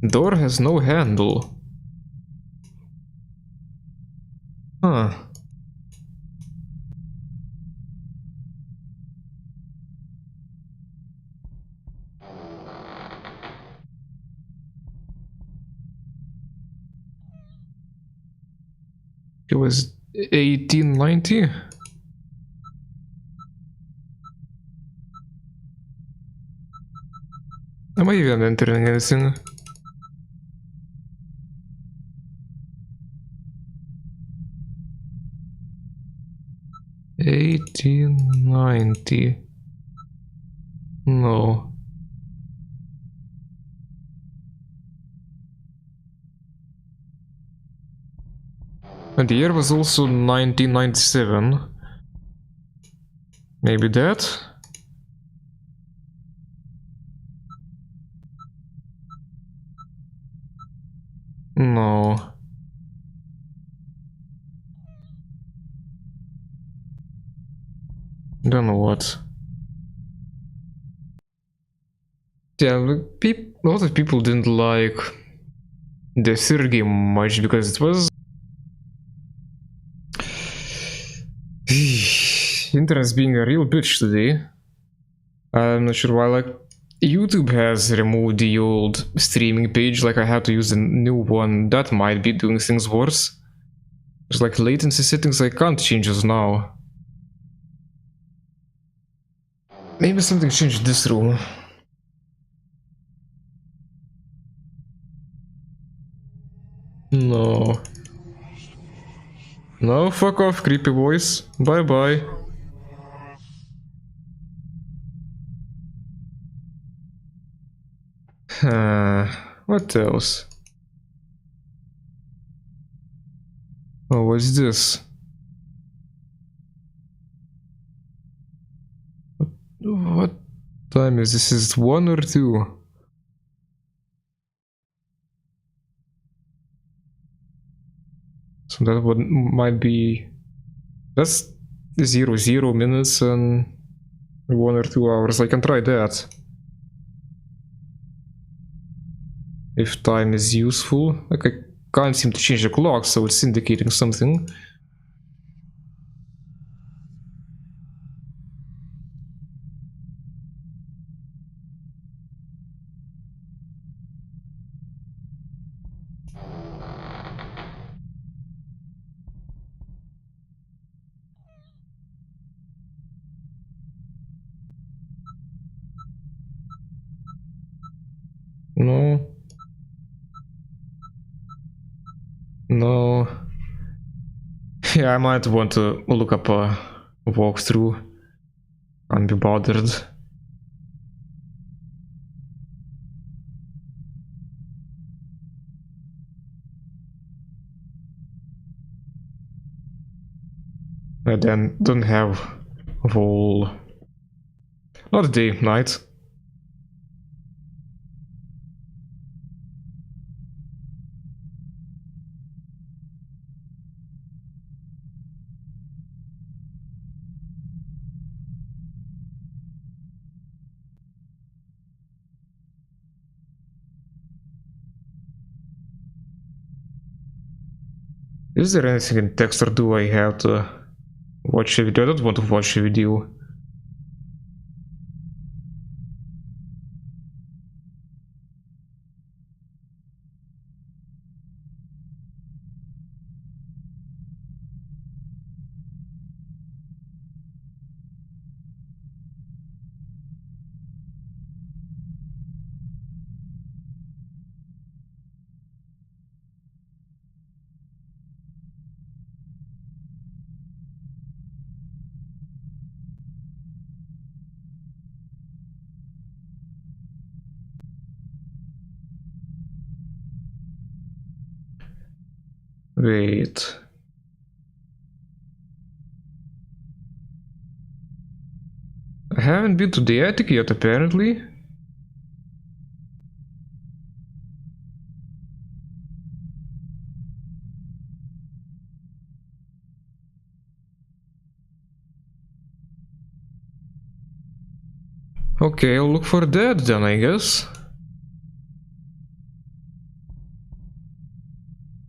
door has no handle. Huh. It was 1890? Am I even entering anything? $1890. No. And the year was also 1997. Maybe that? No. Don't know what. Yeah, a lot of people didn't like the third game much because it was... Internet's being a real bitch today. I'm not sure why, like, YouTube has removed the old streaming page, like I had to use a new one. That might be doing things worse. There's like latency settings I can't change those now. Maybe something changed this room. No. No, fuck off, creepy voice. Bye bye. What else? Oh, what's this? What time is this? Is it 1 or 2? So that might be... That's 0 minutes and 1 or 2 hours. I can try that. If time is useful. Like I can't seem to change the clock, so it's indicating something. No. No. Yeah, I might want to look up walkthrough. Can't be bothered. I then don't have a whole... Not day, night. Is there anything in text, or do I have to watch a video? I don't want to watch a video. Wait. I haven't been to the attic yet, apparently. Okay, I'll look for that then, I guess.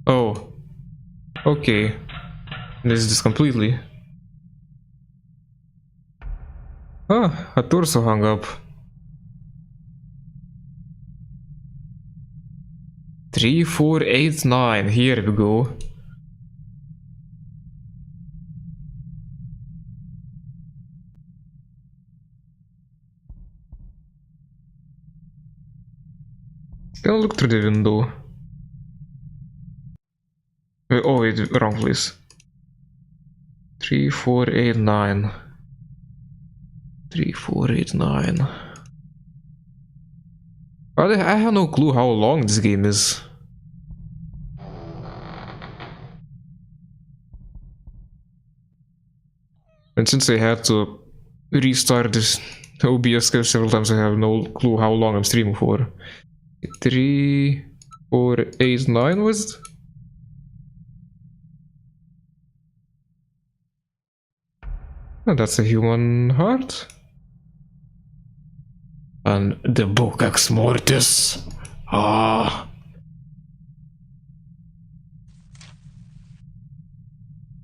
Oh. Okay. This is completely. Ah, a torso hung up. 3, 4, 8, 9. Here we go. Can I look through the window? Oh wait, wrong place. 3, 4, 8, 9. 3, 4, 8, 9. I have no clue how long this game is. And since I had to restart this OBS several times, I have no clue how long I'm streaming for. 3, 4, 8, 9 was it? Oh, that's a human heart. And the book Exmortis. Ah.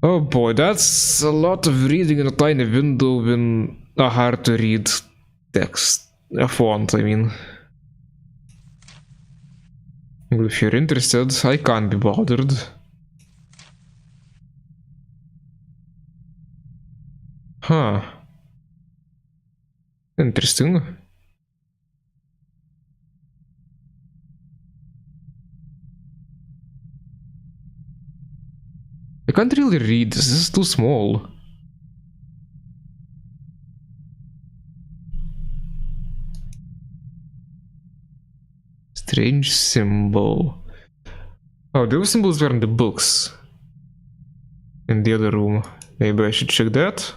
Oh boy, that's a lot of reading in a tiny window in a hard to read text. A font, I mean. If you're interested, I can't be bothered. Huh. Interesting. I can't really read, this is too small. Strange symbol. Oh, those symbols were in the books. In the other room. Maybe I should check that.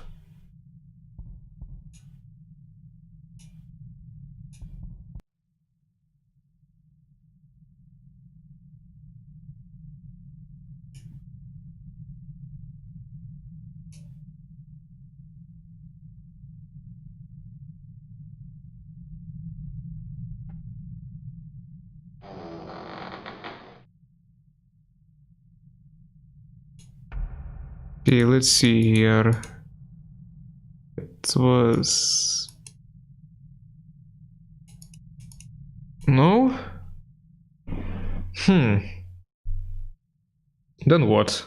Okay, let's see here. It was... No? Then what?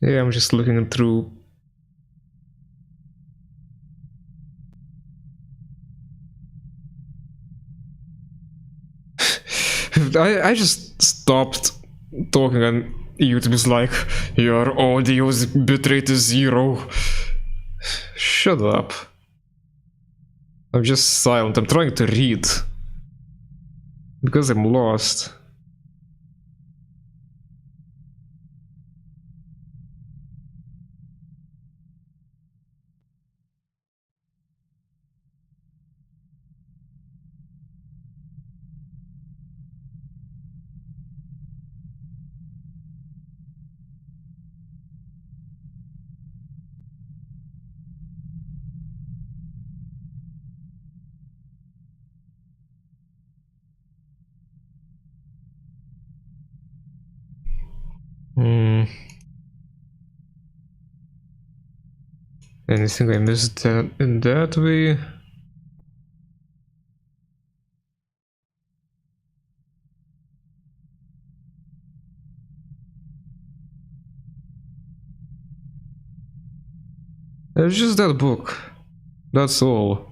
Yeah, I'm just looking through. I just stopped talking and YouTube is like, your audio's bitrate is 0. Shut up. I'm just silent. I'm trying to read. Because I'm lost. Anything I missed in that way? It's just that book. That's all.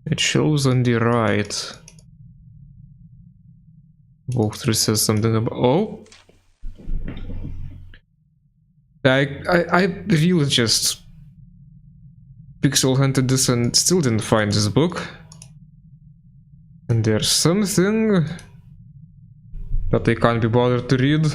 It shows on the right. Walkthrough says something about. Oh! I really just pixel hunted this and still didn't find this book. And there's something that I can't be bothered to read.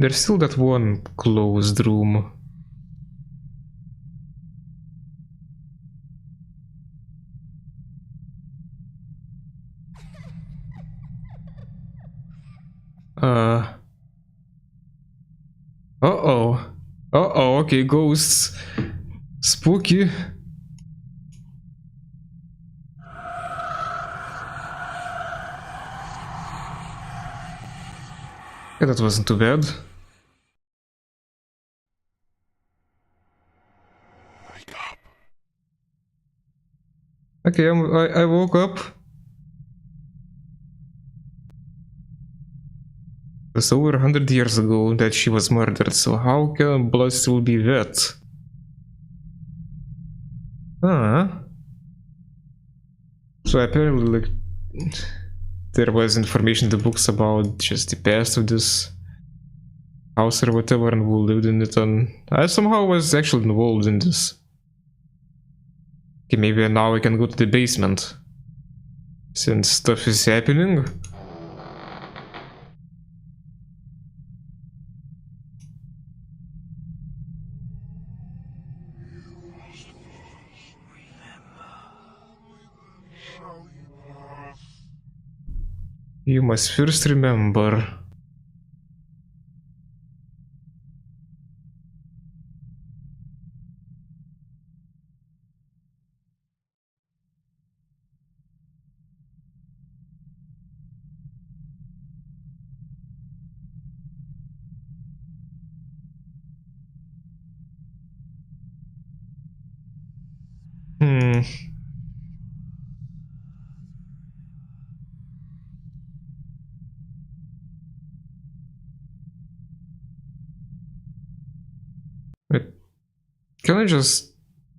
There's still that one closed room. Uh-oh. Uh-oh, okay, ghosts. Spooky. Yeah, that wasn't too bad. Okay, I woke up. It was over 100 years ago that she was murdered, so how can blood still be wet? So apparently, like, there was information in the books about just the past of this house or whatever, and who lived in it, and I somehow was actually involved in this. Okay, maybe now I can go to the basement, since stuff is happening. You must first remember. Wait, can I just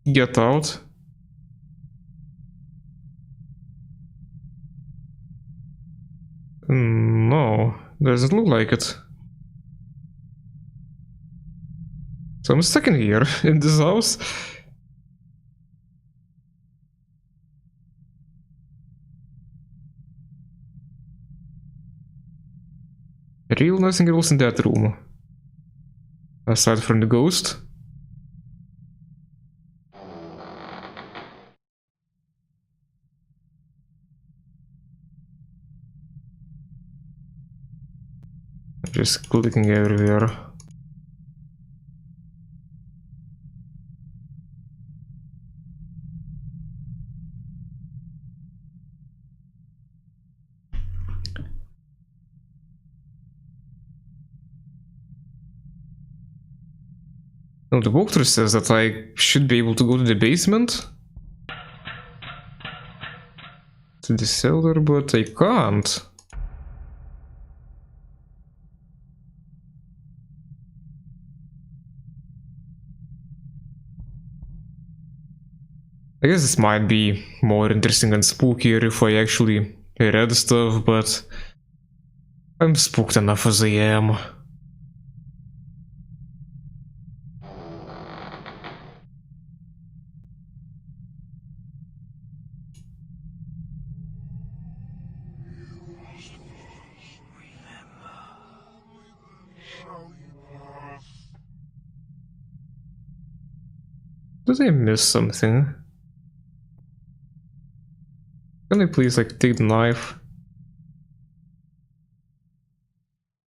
get out? No, doesn't look like it. So I'm stuck in here, in this house. Real nothing else in that room. Aside from the ghost. Just clicking everywhere. Well, the walkthrough says that I should be able to go to the basement. To the cellar, but I can't. I guess this might be more interesting and spookier if I actually read stuff, but I'm spooked enough as I am. Did I miss something? Can I please, like, take the knife?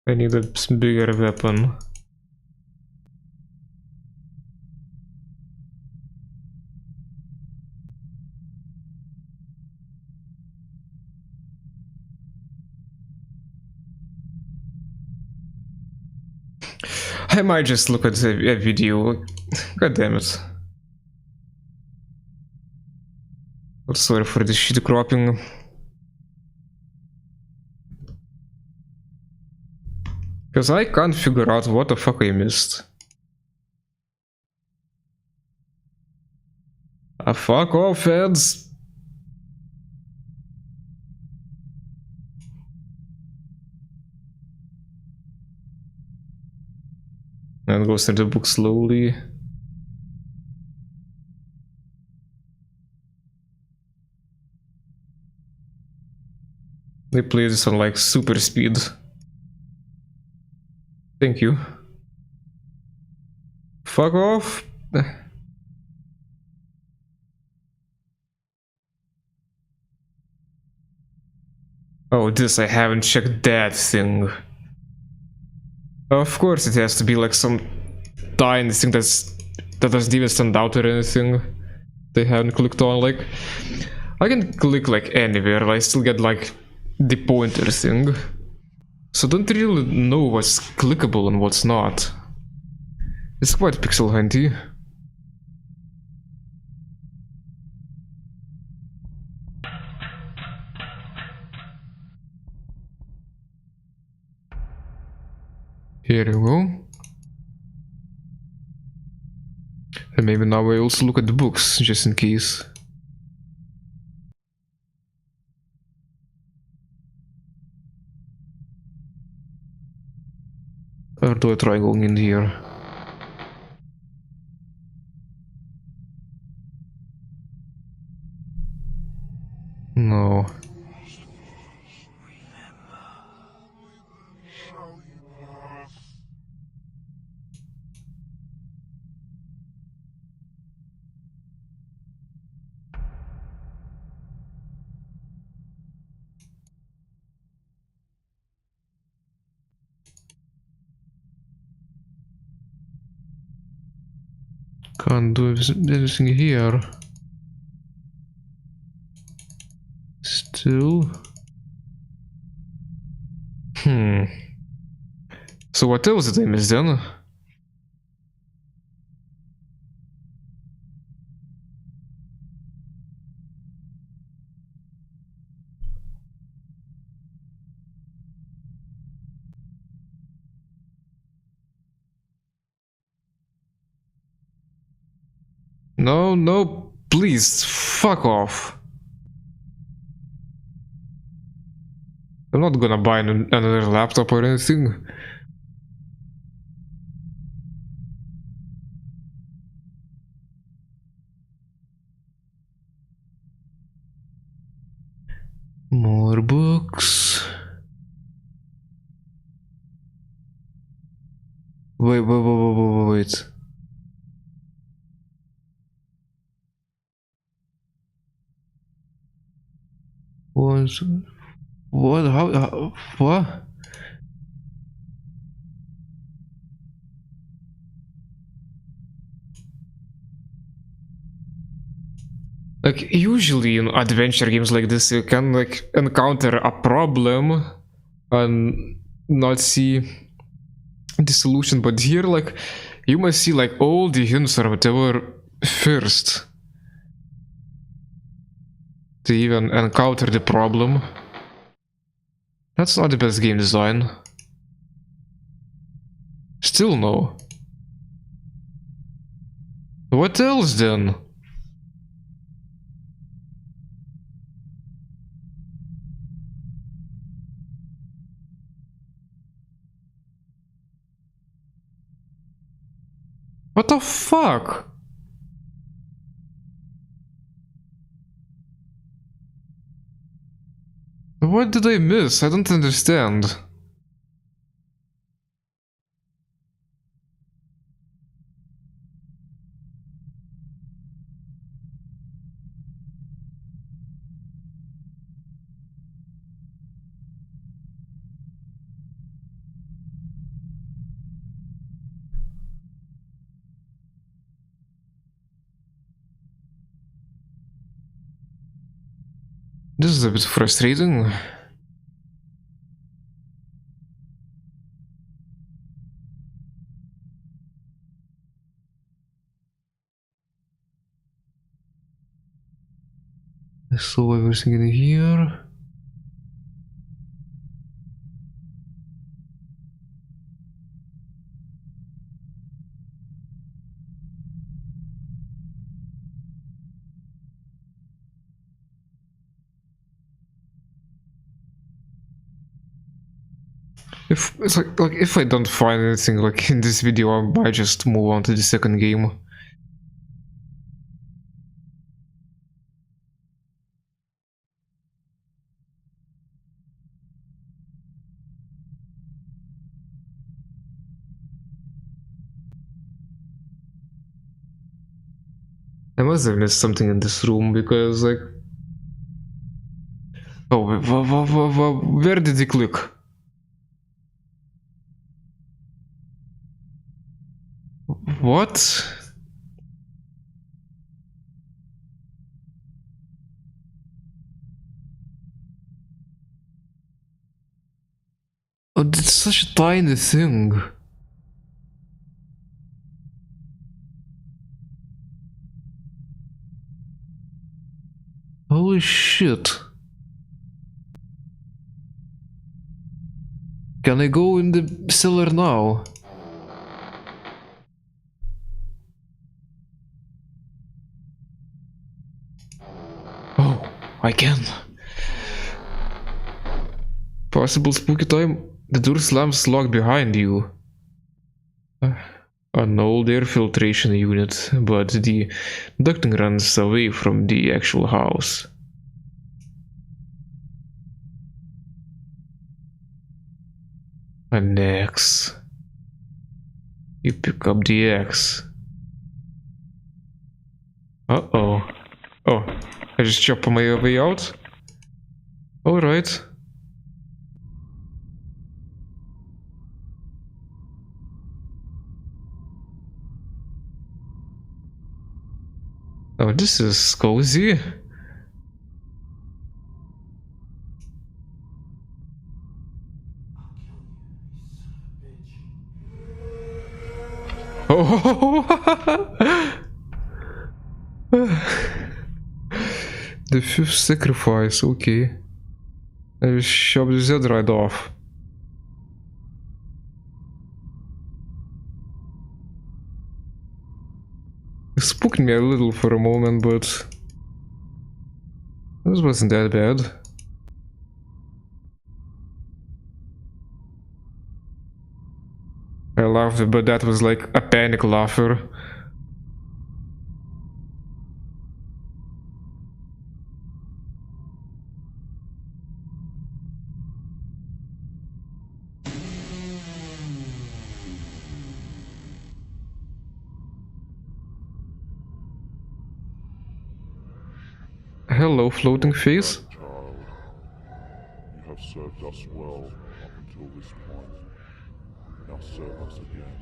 I need a bigger weapon. I might just look at a video. God damn it. Oh, sorry for the shit cropping. Because I can't figure out what the fuck I missed. Ah, fuck off, Eds. And goes through the book slowly. They play this on like super speed. Thank you. Fuck off. Oh, this, I haven't checked that thing. Of course it has to be like some tiny thing that doesn't even stand out or anything. They haven't clicked on, like... I can click like anywhere, but I still get like the pointer thing. So don't really know what's clickable and what's not. It's quite pixel hunty. Here we go. And maybe now I also look at the books, just in case. Or do I try going in here? No. Can't do anything here. Still. So what else did I miss then? No, no, please, fuck off. I'm not gonna buy another laptop or anything. More books. Wait. What? How? What? Like, usually in adventure games like this, you can, like, encounter a problem and not see the solution, but here, like, you must see, like, all the hints or whatever first to even encounter the problem. That's not the best game design. Still no. What else then? What the fuck? What did I miss? I don't understand. This is a bit frustrating. I saw everything in here. If it's like if I don't find anything like in this video, I might just move on to the second game. I must have missed something in this room because, like, oh, where did he click? What? Oh, it's such a tiny thing. Holy shit. Can I go in the cellar now? Oh, I can. Possible spooky time. The door slams locked behind you. An old air filtration unit, but the ducting runs away from the actual house. An axe. You pick up the axe. Uh-oh. Oh, I just chop my way out? Alright. Oh, this is cozy. Oh, the fifth sacrifice, okay. I will chop his head right off. It spooked me a little for a moment, but this wasn't that bad. I laughed, but that was like a panic laughter. Hello, floating face. Child, you have served us well up until this point. Now serve us again.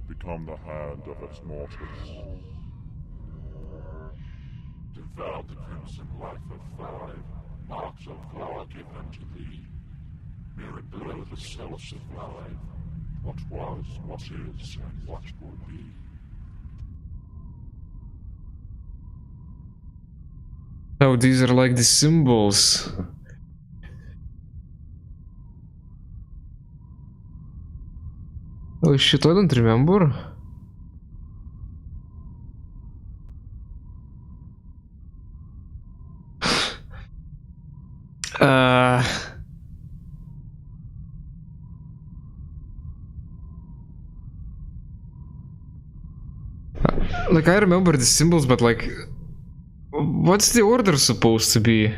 Become the hand of Exmortis. Devour the crimson life of 5, marks of law given to thee. Mirrored below the cells of life, what was, what is, and what will be. Oh, these are like the symbols. Oh shit, I don't remember. Like, I remember the symbols, but like, what's the order supposed to be?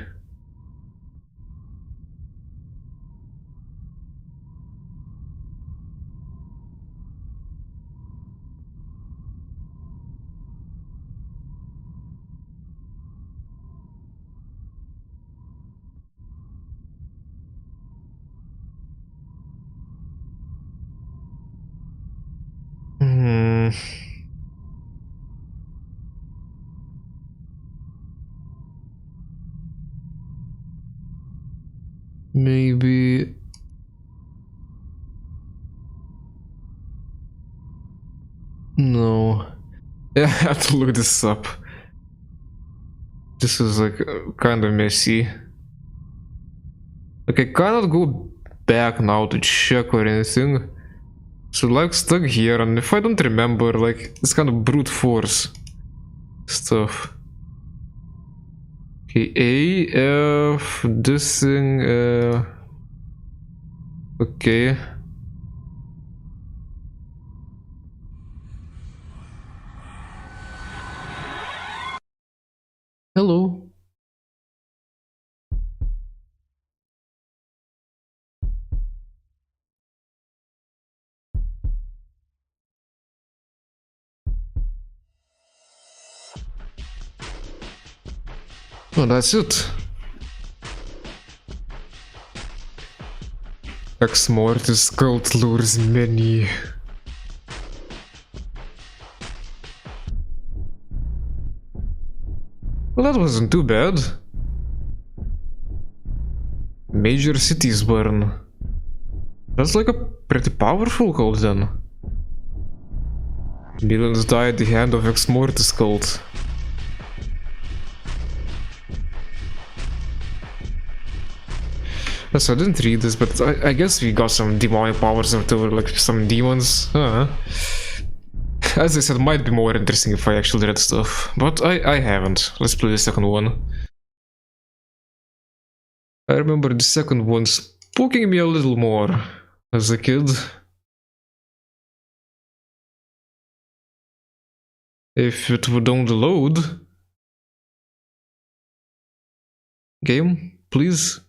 Maybe... No. Yeah, I have to look this up. This is like kind of messy. Like, I cannot go back now to check or anything. So like stuck here, and if I don't remember, like, it's kind of brute force stuff. Okay, A, F, this thing, okay. Hello. Oh, that's it. Exmortis cult lures many. Well, that wasn't too bad. Major cities burn. That's like a pretty powerful cult then. Millions die at the hand of Exmortis cult. So I didn't read this, but I guess we got some demonic powers or whatever, like some demons. As I said, might be more interesting if I actually read stuff, but I haven't. Let's play the second one. I remember the second one spooking me a little more as a kid. If it would only load. Game, please.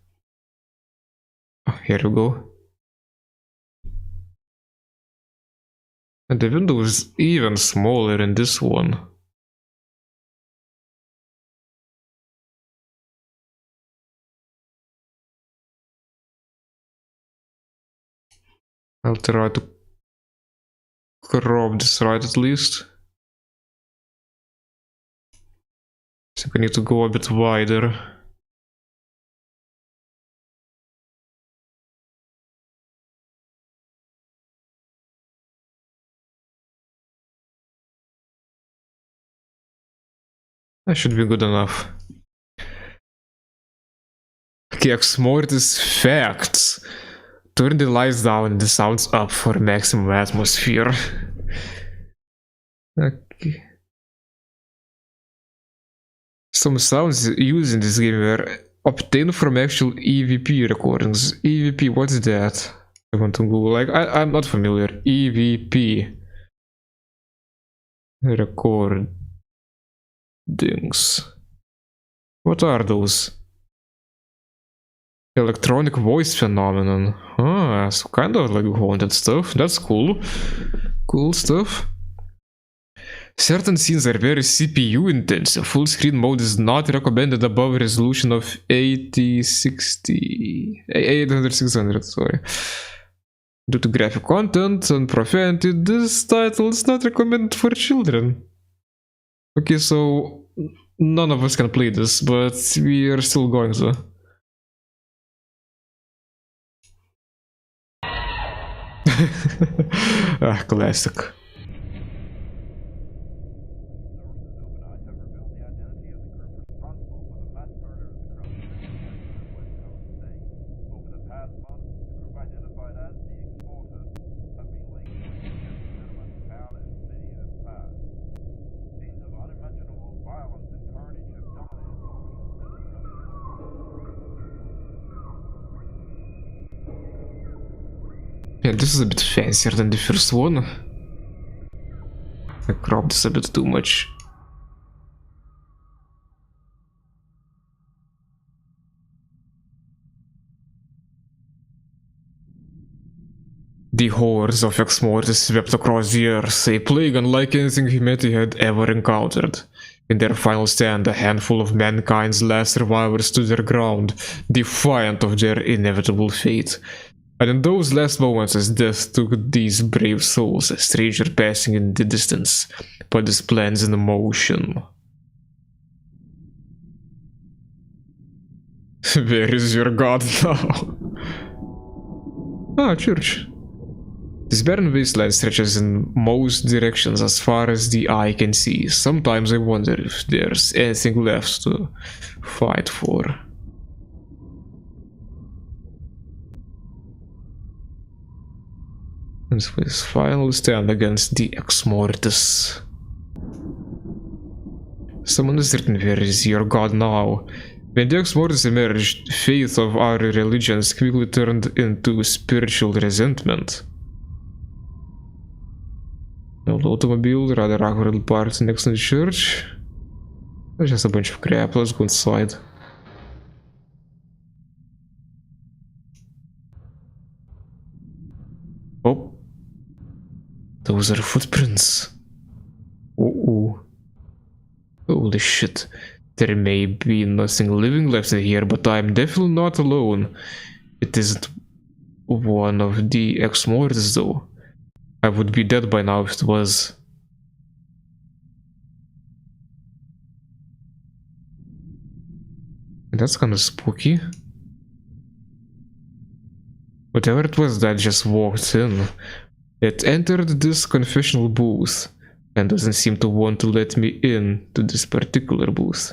Oh, here we go. And the window is even smaller in this one. I'll try to crop this right at least. I think I need to go a bit wider. That should be good enough. Okay, Exmortis facts. Turn the lights down and the sounds up for maximum atmosphere. Okay. Some sounds used in this game were obtained from actual EVP recordings. EVP, what's that? I want to Google. Like, I'm not familiar. EVP recordings. What are those? Electronic voice phenomenon. Ah, so kind of like haunted stuff. That's cool. Cool stuff. Certain scenes are very CPU intensive. Full screen mode is not recommended above a resolution of 800-600, sorry. Due to graphic content and profanity, this title is not recommended for children. Okay, so none of us can play this, but we are still going to. Ah, classic. Yeah, this is a bit fancier than the first one. I cropped this a bit too much. The horrors of Exmortis swept across the earth, a plague unlike anything humanity had ever encountered. In their final stand, a handful of mankind's last survivors stood their ground, defiant of their inevitable fate. And in those last moments as death took these brave souls, a stranger passing in the distance, put his plans in motion. Where is your god now? Ah, church. This barren wasteland stretches in most directions as far as the eye can see. Sometimes I wonder if there's anything left to fight for. And for his final stand against the Exmortis. Someone is written, where is your god now? When the Exmortis emerged, faith of our religions quickly turned into spiritual resentment. Old automobile, rather awkwardly parked next to the church. There's just a bunch of crap, let's go inside. Oh. Those are footprints. Uh-oh. Holy shit. There may be nothing living left in here, but I'm definitely not alone. It isn't one of the Exmortis though. I would be dead by now if it was. That's kind of spooky. Whatever it was that just walked in, it entered this confessional booth and doesn't seem to want to let me in to this particular booth.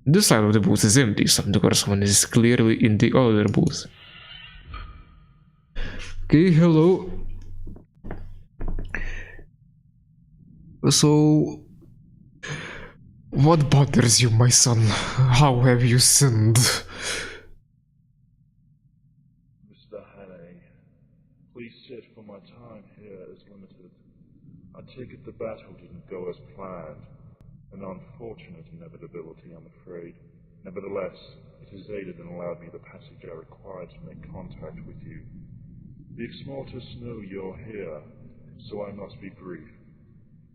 This side of the booth is empty, so someone is clearly in the other booth. Okay, hello. So, what bothers you, my son? How have you sinned? Mr. Hannay, please sit, for my time here is limited. I take it the battle didn't go as planned. An unfortunate inevitability, I'm afraid. Nevertheless, it has aided and allowed me the passage I required to make contact with you. The Exmortis know you're here, so I must be brief.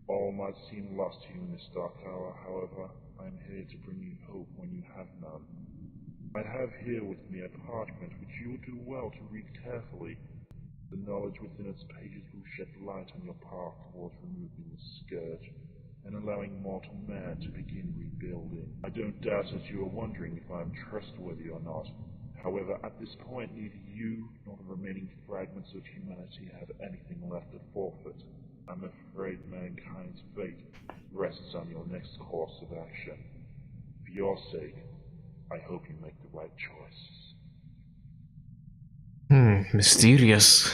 All might seem lost to you in this dark hour, however, I am here to bring you hope when you have none. I have here with me a parchment which you will do well to read carefully. The knowledge within its pages will shed light on your path towards removing the scourge and allowing mortal man to begin rebuilding. I don't doubt that you are wondering if I am trustworthy or not. However, at this point, neither you nor the remaining fragments of humanity have anything left to forfeit. I'm afraid mankind's fate rests on your next course of action. For your sake, I hope you make the right choice. Mysterious.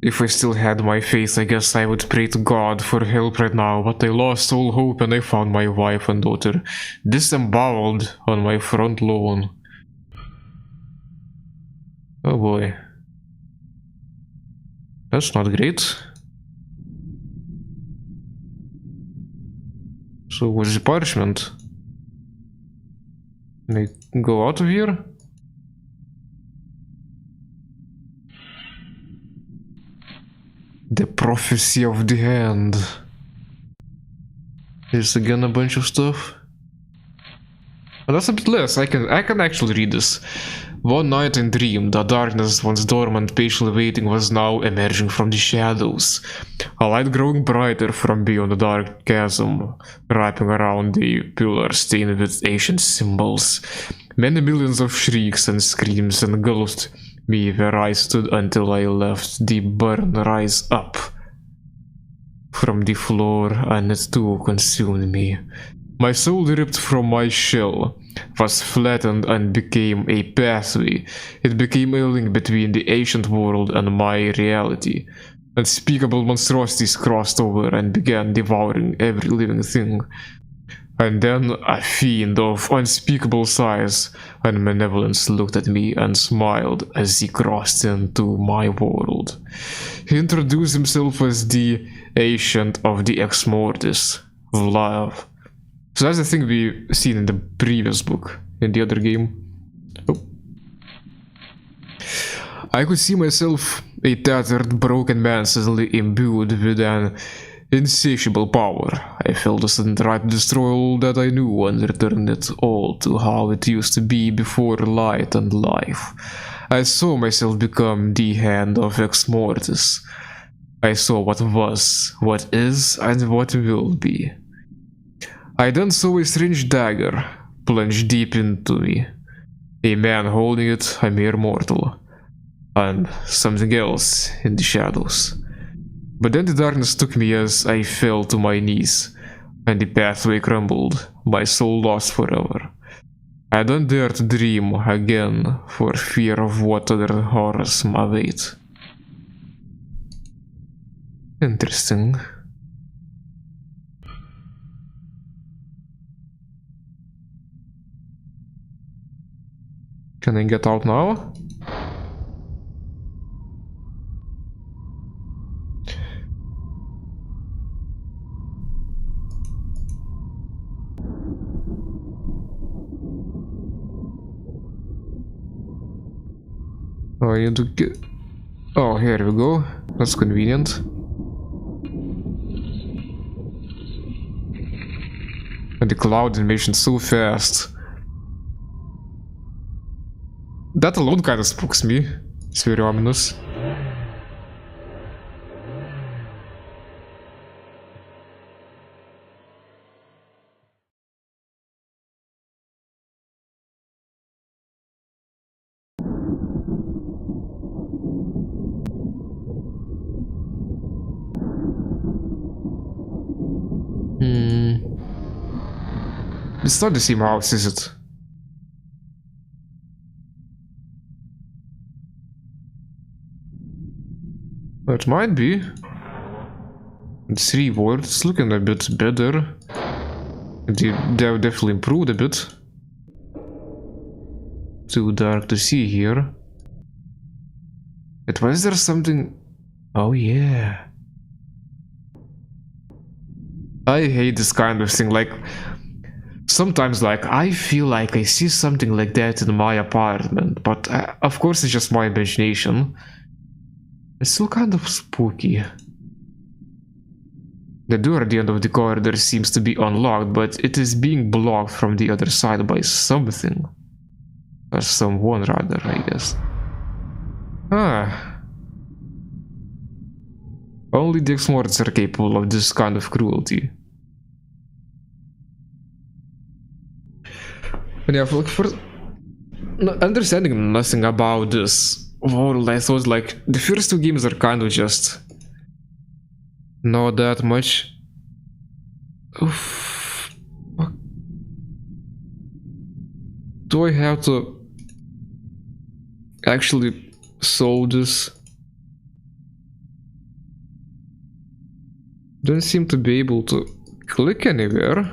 If I still had my faith, I guess I would pray to God for help right now, but I lost all hope and I found my wife and daughter disemboweled on my front lawn. Oh boy. That's not great. So what's the punishment? Can I go out of here? The prophecy of the hand. Here's again a bunch of stuff. But that's a bit less. I can actually read this. One night in dream, the darkness once dormant, patiently waiting, was now emerging from the shadows. A light growing brighter from beyond the dark chasm, wrapping around the pillar stained with ancient symbols. Many millions of shrieks and screams engulfed me where I stood until I left the burn rise up from the floor, and it too consumed me. My soul ripped from my shell, was flattened and became a pathway. It became a link between the ancient world and my reality. Unspeakable monstrosities crossed over and began devouring every living thing. And then a fiend of unspeakable size and malevolence looked at me and smiled as he crossed into my world. He introduced himself as the Ancient of the Exmortis, Vlav. So that's the thing we seen in the previous book, in the other game. Oh. I could see myself a tattered, broken man suddenly imbued with an insatiable power. I felt a sudden drive to destroy all that I knew and return it all to how it used to be before light and life. I saw myself become the hand of Exmortis. I saw what was, what is, and what will be. I then saw a strange dagger plunge deep into me. A man holding it, a mere mortal. And something else in the shadows. But then the darkness took me as I fell to my knees, and the pathway crumbled, my soul lost forever. I don't dare to dream again for fear of what other horrors await. Interesting. Can I get out now? Oh, you do get... Oh, here we go. That's convenient. And the cloud animation so fast. That alone kinda spooks me. It's very ominous. It's not the same house, is it? It might be. The 3 words looking a bit better. They've definitely improved a bit. Too dark to see here. But was there something... Oh yeah. I hate this kind of thing, like... Sometimes, like, I feel like I see something like that in my apartment, but of course it's just my imagination. It's still kind of spooky. The door at the end of the corridor seems to be unlocked, but it is being blocked from the other side by something. Or someone, rather, I guess. Ah. Only the Exmortis are capable of this kind of cruelty. But yeah, for understanding nothing about this world, I thought like the first 2 games are kind of just not that much. Oof. Do I have to actually solve this? Don't seem to be able to click anywhere.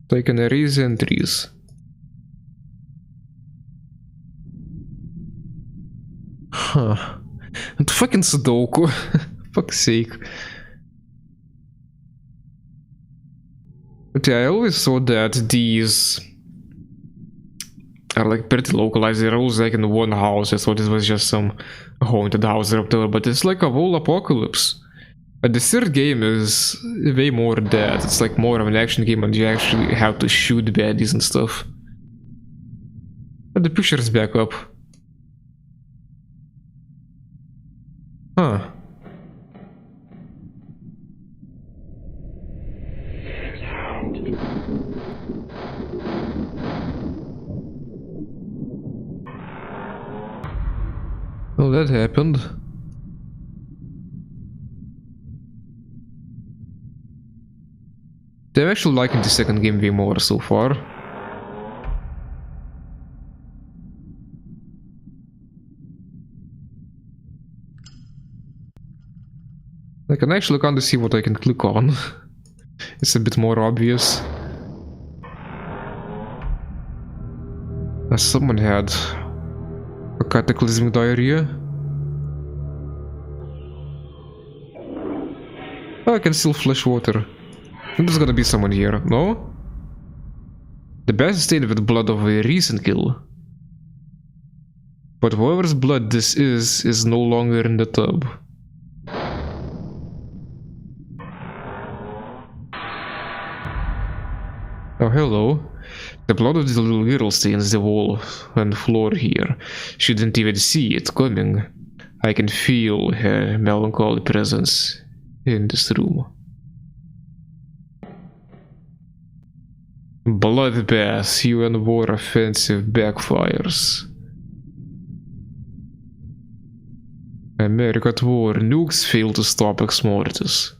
So I can erase entries. Huh. And fucking Sudoku. Fuck's sake. But yeah, I always thought that these are like pretty localized. They're always like in one house. I thought it was just some haunted house or whatever, but it's like a whole apocalypse. But the third game is way more that. It's like more of an action game and you actually have to shoot baddies and stuff. But the picture's back up. Huh. Well, that happened. I'm actually liking the second game way more so far. I can actually kind of see what I can click on. It's a bit more obvious. Someone had a cataclysmic diarrhea. Oh, I can still flush water. I think there's gonna be someone here, no? The bath is stained with blood of a recent kill. But whoever's blood this is no longer in the tub. Oh, hello. The blood of the little girl stains the wall and floor here. She didn't even see it coming. I can feel her melancholy presence in this room. Bloodbath, UN war offensive backfires. America at war, nukes fail to stop Exmortis.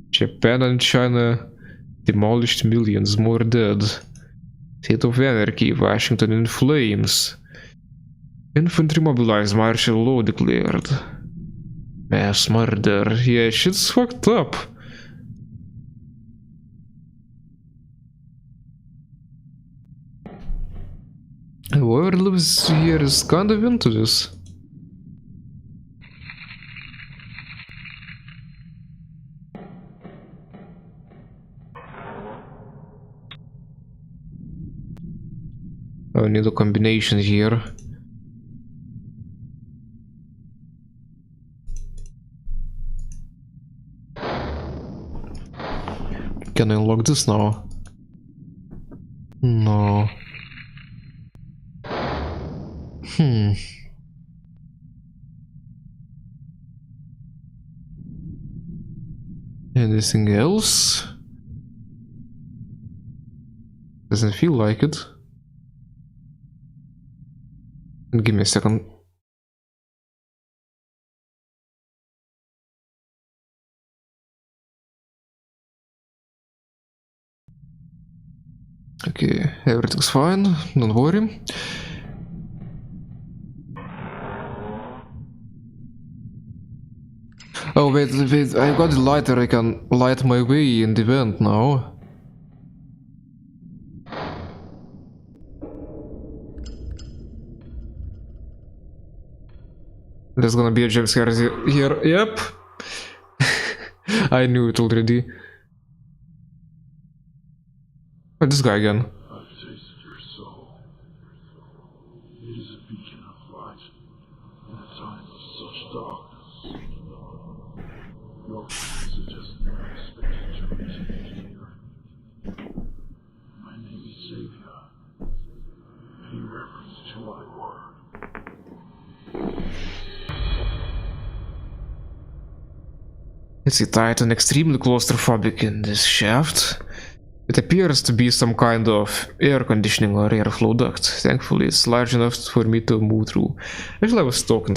Japan and China demolished millions, more dead. State of anarchy, Washington in flames. Infantry mobilized, martial law declared. Mass murder, yeah, shit's fucked up. Whoever lives here is kind of into this. I need a combination here. Can I unlock this now? No. Anything else? Doesn't feel like it. Give me a second. Okay, everything's fine, don't worry. Oh wait, I got the lighter, I can light my way in the vent now. There's gonna be a jump scare here, yep. I knew it already. Oh, this guy again. I've tasted your soul. It is a beacon of light in a time of such darkness. Your plans are just unexpected to reach here. My name is Savior. In reference to my word. It's tight and extremely claustrophobic in this shaft. It appears to be some kind of air conditioning or airflow duct. Thankfully, it's large enough for me to move through. Actually, I was talking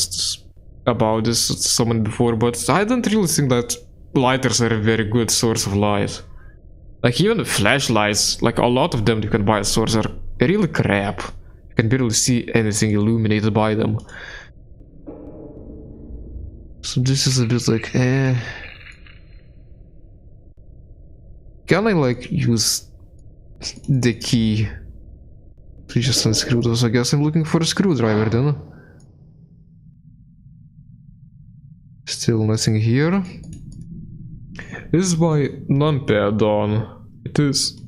about this to someone before, but I don't really think that lighters are a very good source of light. Like, even flashlights, like a lot of them you can buy at stores are really crap. You can barely see anything illuminated by them. So this is a bit like, Can I like use the key to just unscrew those? I guess I'm looking for a screwdriver then. Still nothing here. Is my numpad on? It is.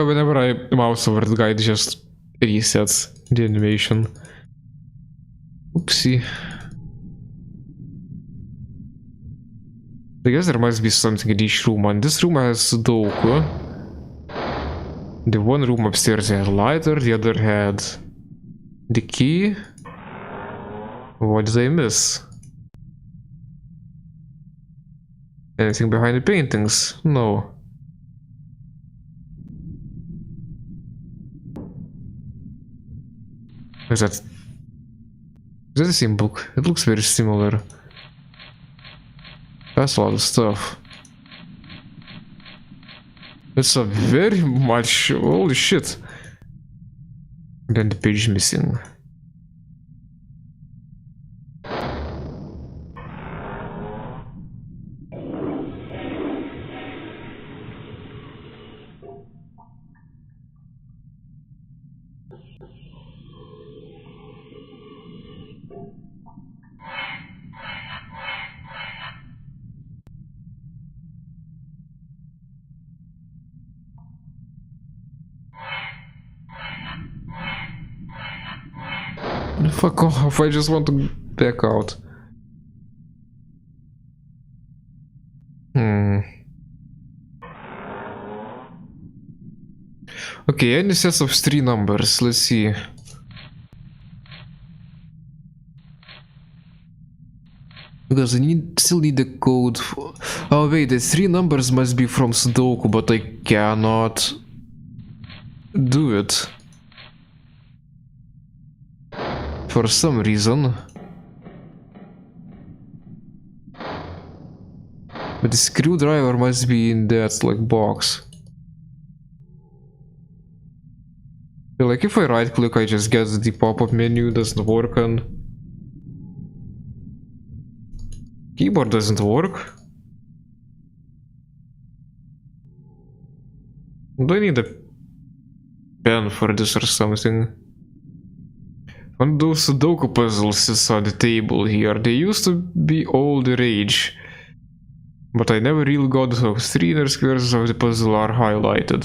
Whenever I mouse over the guy, it just resets the animation. Oopsie. I guess there must be something in each room, and this room has Sudoku. The one room upstairs had a lighter, the other had the key. What did I miss? Anything behind the paintings? No. Is that the same book? It looks very similar. That's a lot of stuff. It's a very much... Holy shit. Then the page missing. Fuck off, I just want to back out. Okay, any sets of 3 numbers, let's see. Because I still need the code for... Oh wait, the 3 numbers must be from Sudoku, but I cannot do it. For some reason. But the screwdriver must be in that like box. Like if I right click I just get the pop-up menu, doesn't work, and keyboard doesn't work. Do I need a pen for this or something? One of those Sudoku puzzles is on the table here. They used to be all the rage, but I never really got hooked. 3 inner squares of the puzzle are highlighted.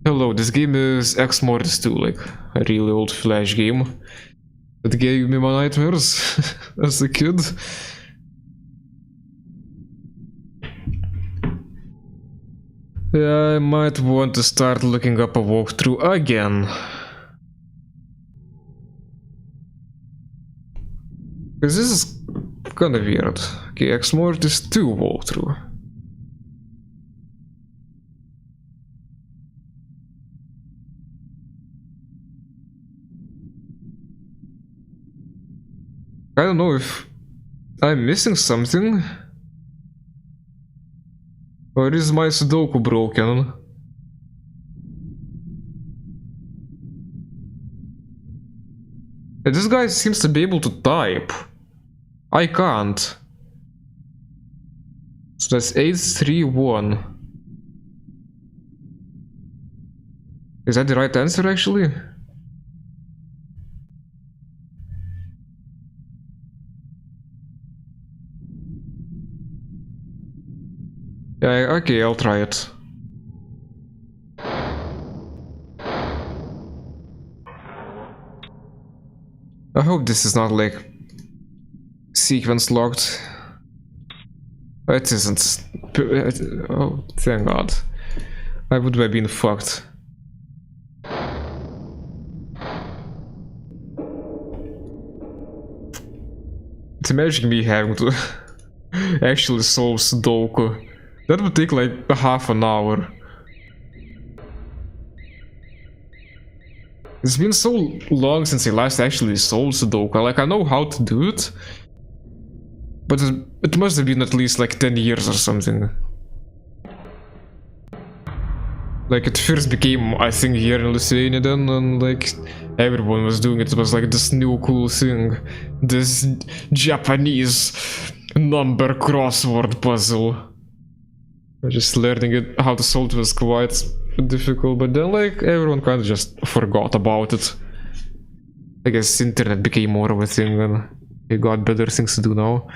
Hello, this game is Exmortis 2, like a really old Flash game that gave me my nightmares as a kid. Yeah, I might want to start looking up a walkthrough again. Because this is kinda weird. Okay, Exmortis 2 walkthrough. I don't know if I'm missing something. Or is my Sudoku broken? This guy seems to be able to type. I can't. So that's 831. Is that the right answer actually? Yeah, okay, I'll try it. I hope this is not like sequence locked. It isn't. Oh, thank God. I would have been fucked. It's imagine me having to actually solve Sudoku. That would take like half an hour. It's been so long since I last actually solved Sudoku. Like, I know how to do it, but it must have been at least like 10 years or something. Like, it first became, I think, here in Lithuania then, and like, everyone was doing it. It was like this new cool thing. This Japanese number crossword puzzle. Just learning it, how to solve it was quite difficult, but then like, everyone kind of just forgot about it. I guess internet became more of a thing and we got better things to do now.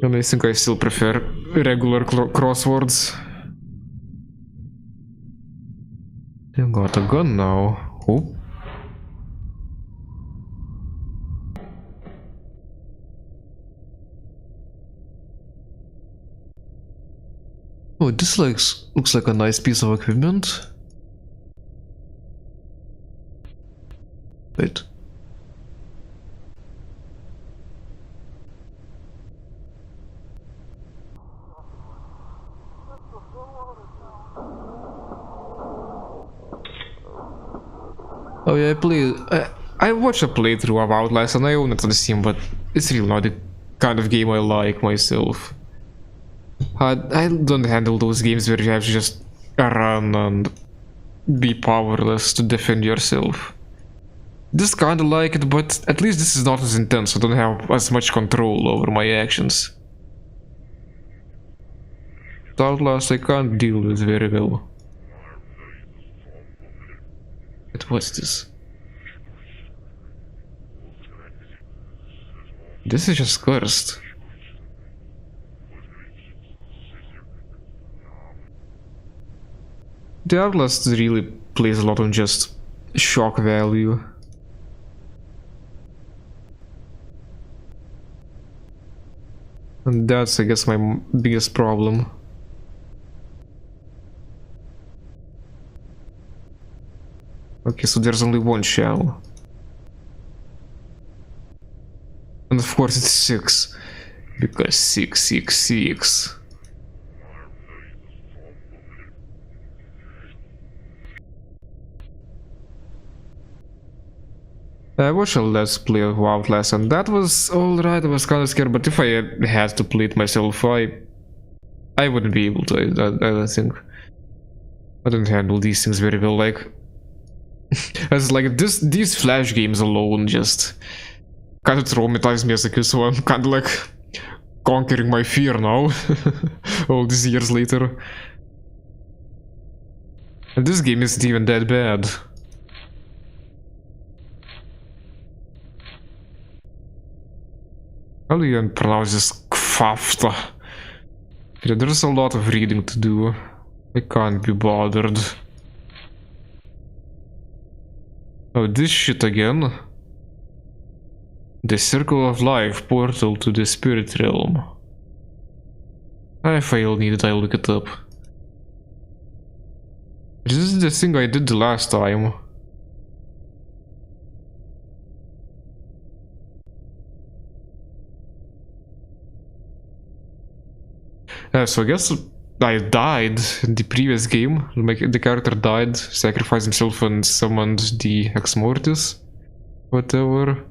And I think I still prefer regular crosswords. I got a gun now. Oh. Oh, this looks like a nice piece of equipment. Wait. Oh yeah, I watched a playthrough of Outlast and I own it on Steam, but it's really not the kind of game I like myself. I don't handle those games where you have to just run and be powerless to defend yourself. Just kinda like it, but at least this is not as intense. I don't have as much control over my actions. Outlast I can't deal with very well. But what's this? This is just cursed. The Outlast really plays a lot on just shock value. And that's, I guess, my biggest problem. Okay, so there's only one shell. And of course it's 6. Because 666. I watched a Let's Play of Outlast and that was alright. I was kinda scared, but if I had to play it myself, I wouldn't be able to, I don't think. I don't handle these things very well, like... As like, these Flash games alone just kinda traumatized me as a kid, so I'm kinda like conquering my fear now, all these years later. And this game isn't even that bad. How do you even pronounce this? Kfafta. Yeah, there's a lot of reading to do. I can't be bothered. Oh, this shit again. The Circle of Life portal to the Spirit Realm. If I'll need it, I'll look it up. This is the thing I did the last time. So I guess I died in the previous game. The character died, sacrificed himself and summoned the Exmortis. Whatever.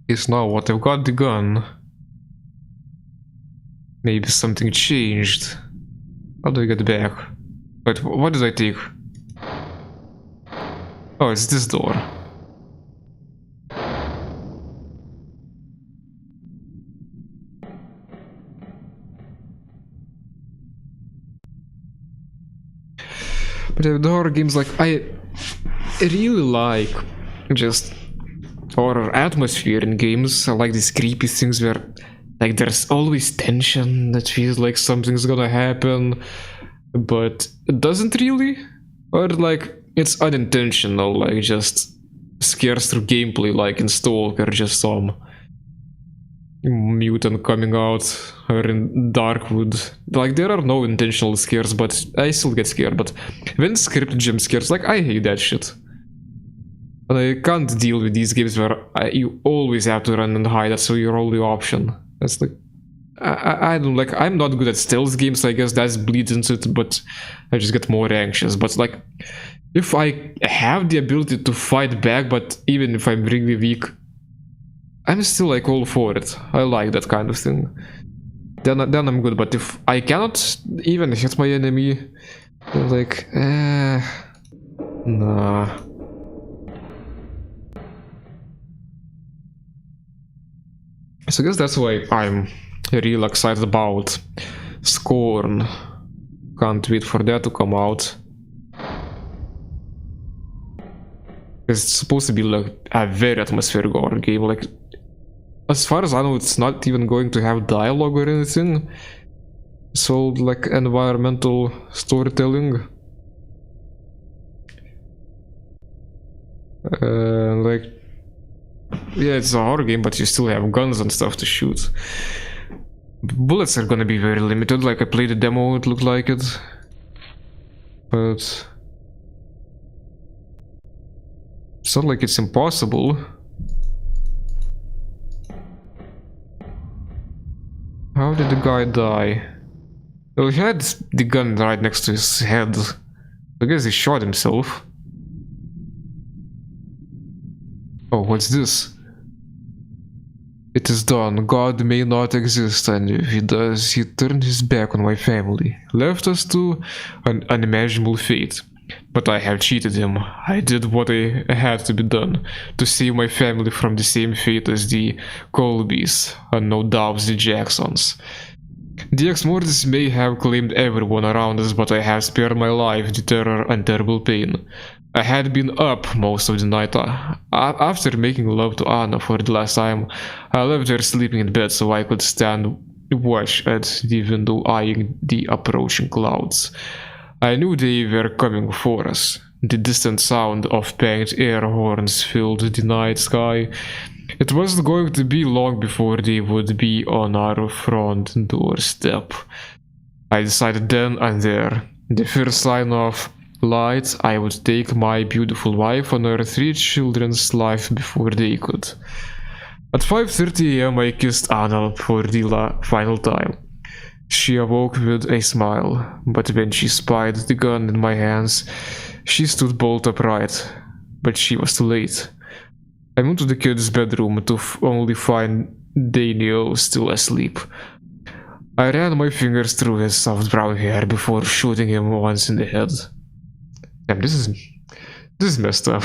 Yes, now what? I've got the gun. Maybe something changed. How do I get back? Wait, what did I take? Oh, it's this door. But the horror games, like, I really like just horror atmosphere in games. I like these creepy things where, like, there's always tension that feels like something's gonna happen, but it doesn't really. Or, like, it's unintentional, like, just scares through gameplay, like in Stalker, just some mutant coming out, or in Darkwood. Like, there are no intentional scares, but I still get scared. But when scripted jump scares, like, I hate that shit. And I can't deal with these games where you always have to run and hide. That's your only option. That's like I don't like, I'm not good at stealth games, I guess that bleeds into it, but I just get more anxious. But like, if I have the ability to fight back, but even if I'm really weak, I'm still like all for it. I like that kind of thing. Then I'm good, but if I cannot even hit my enemy, I'm like, nah. So I guess that's why I'm really excited about Scorn. Can't wait for that to come out. It's supposed to be like a very atmospheric horror game. Like, as far as I know, it's not even going to have dialogue or anything. It's all like environmental storytelling. Like, yeah, it's a horror game, but you still have guns and stuff to shoot. Bullets are gonna be very limited. Like, I played the demo, it looked like it. But it's not like it's impossible. How did the guy die? Well, he had the gun right next to his head. I guess he shot himself. Oh, what's this? It is done. God may not exist, and if he does, he turned his back on my family, left us to an unimaginable fate. But I have cheated him. I did what I had to be done to save my family from the same fate as the Colbys, and no doubt the Jacksons. The Exmortis may have claimed everyone around us, but I have spared my life the terror and terrible pain. I had been up most of the night. After making love to Anna for the last time, I left her sleeping in bed so I could stand watch at the window eyeing the approaching clouds. I knew they were coming for us. The distant sound of banged air horns filled the night sky. It wasn't going to be long before they would be on our front doorstep. I decided then and there, the first sign of light, I would take my beautiful wife and her 3 children's life before they could. At 5:30 AM I kissed Anna for the final time. She awoke with a smile, but when she spied the gun in my hands, she stood bolt upright. But she was too late. I moved to the kid's bedroom to only find Daniel still asleep. I ran my fingers through his soft brown hair before shooting him once in the head. Damn, this is messed up.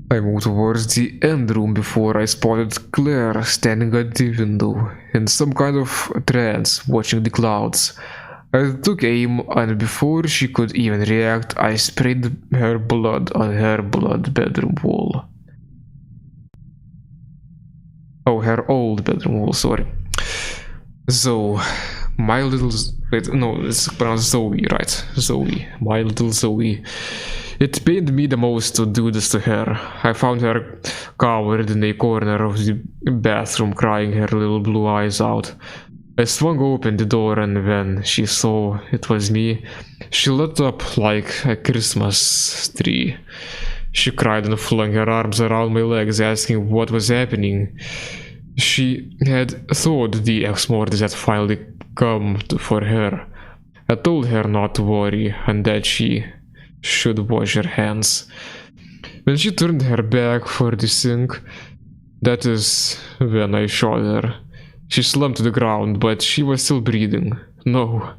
I moved towards the end room before I spotted Claire standing at the window, in some kind of trance, watching the clouds. I took aim, and before she could even react, I sprayed her blood on her blood bedroom wall. Oh, her old bedroom wall, sorry. So, my little... wait, no, it's pronounced Zoe, right? Zoe. My little Zoe. It pained me the most to do this to her. I found her cowered in a corner of the bathroom, crying her little blue eyes out. I swung open the door, and when she saw it was me, she lit up like a Christmas tree. She cried and flung her arms around my legs, asking what was happening. She had thought the Exmortis had finally come for her. I told her not to worry, and that she should wash her hands. When she turned her back for the sink, that is when I shot her. She slumped to the ground, but she was still breathing. No,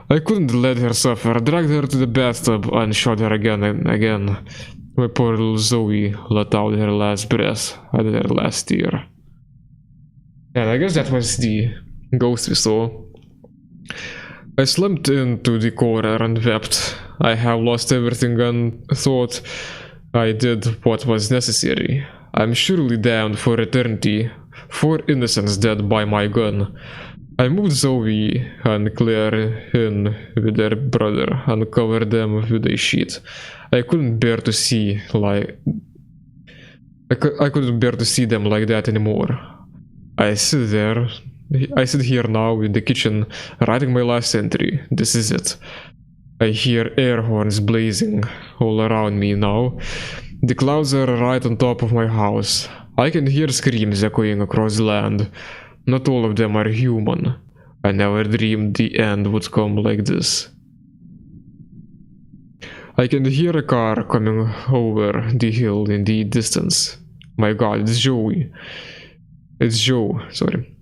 I couldn't let her suffer. I dragged her to the bathtub and shot her again and again. My poor little Zoe let out her last breath and her last tear. And I guess that was the ghost we saw. I slumped into the corner and wept. I have lost everything and thought I did what was necessary. I'm surely damned for eternity, for innocents dead by my gun. I moved Zoe and Claire in with their brother and covered them with a sheet. I couldn't bear to see I couldn't bear to see them like that anymore. I sit here now in the kitchen, writing my last entry. This is it. I hear air horns blazing all around me now. The clouds are right on top of my house. I can hear screams echoing across the land. Not all of them are human. I never dreamed the end would come like this. I can hear a car coming over the hill in the distance. My god, it's Joey. It's Joe, sorry.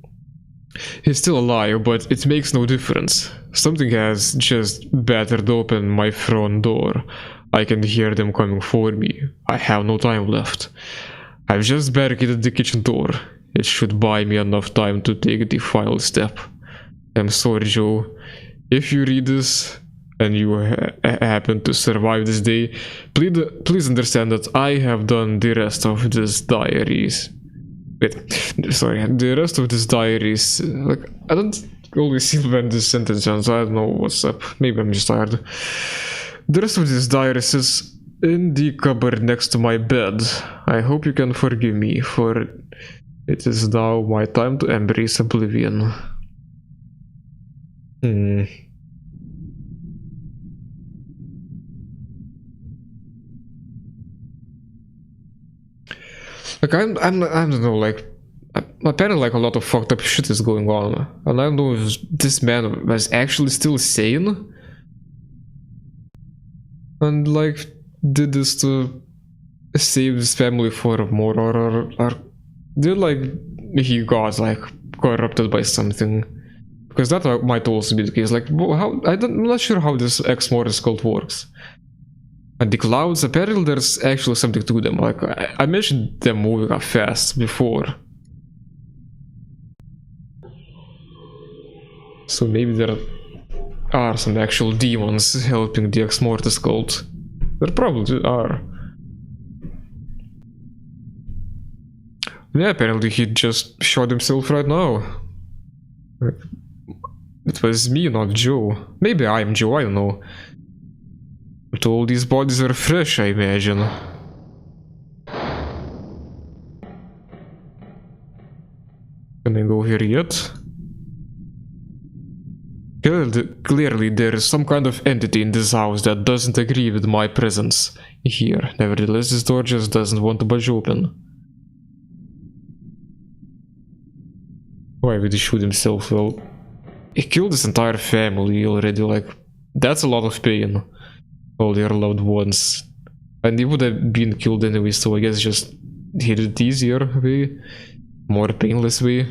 He's still alive, but it makes no difference. Something has just battered open my front door. I can hear them coming for me. I have no time left. I've just barricaded the kitchen door. It should buy me enough time to take the final step. I'm sorry, Joe. If you read this and you happen to survive this day, please understand that I have done the rest of this diaries. The rest of this diaries. Like, I don't always see when this sentence ends. I don't know what's up. Maybe I'm just tired. The rest of this diaries is in the cupboard next to my bed. I hope you can forgive me, for it is now my time to embrace oblivion. Like, I don't know, like, apparently like a lot of fucked up shit is going on, and I don't know if this man was actually still sane and like did this to save his family for more, or did like he got like corrupted by something, because that might also be the case. Like, I'm not sure how this Exmortis cult works. And the clouds, apparently there's actually something to them. Like, I mentioned them moving up fast before. So maybe there are some actual demons helping the Exmortis cult. There probably are. Yeah, apparently he just shot himself right now. It was me, not Joe. Maybe I'm Joe, I don't know. But all these bodies are fresh, I imagine. Can I go here yet? Clearly there is some kind of entity in this house that doesn't agree with my presence here. Nevertheless, this door just doesn't want to budge open. Why would he shoot himself? Well, he killed his entire family already, like, that's a lot of pain. All their loved ones. And he would have been killed anyway, so I guess just he did it easier way. More painless way.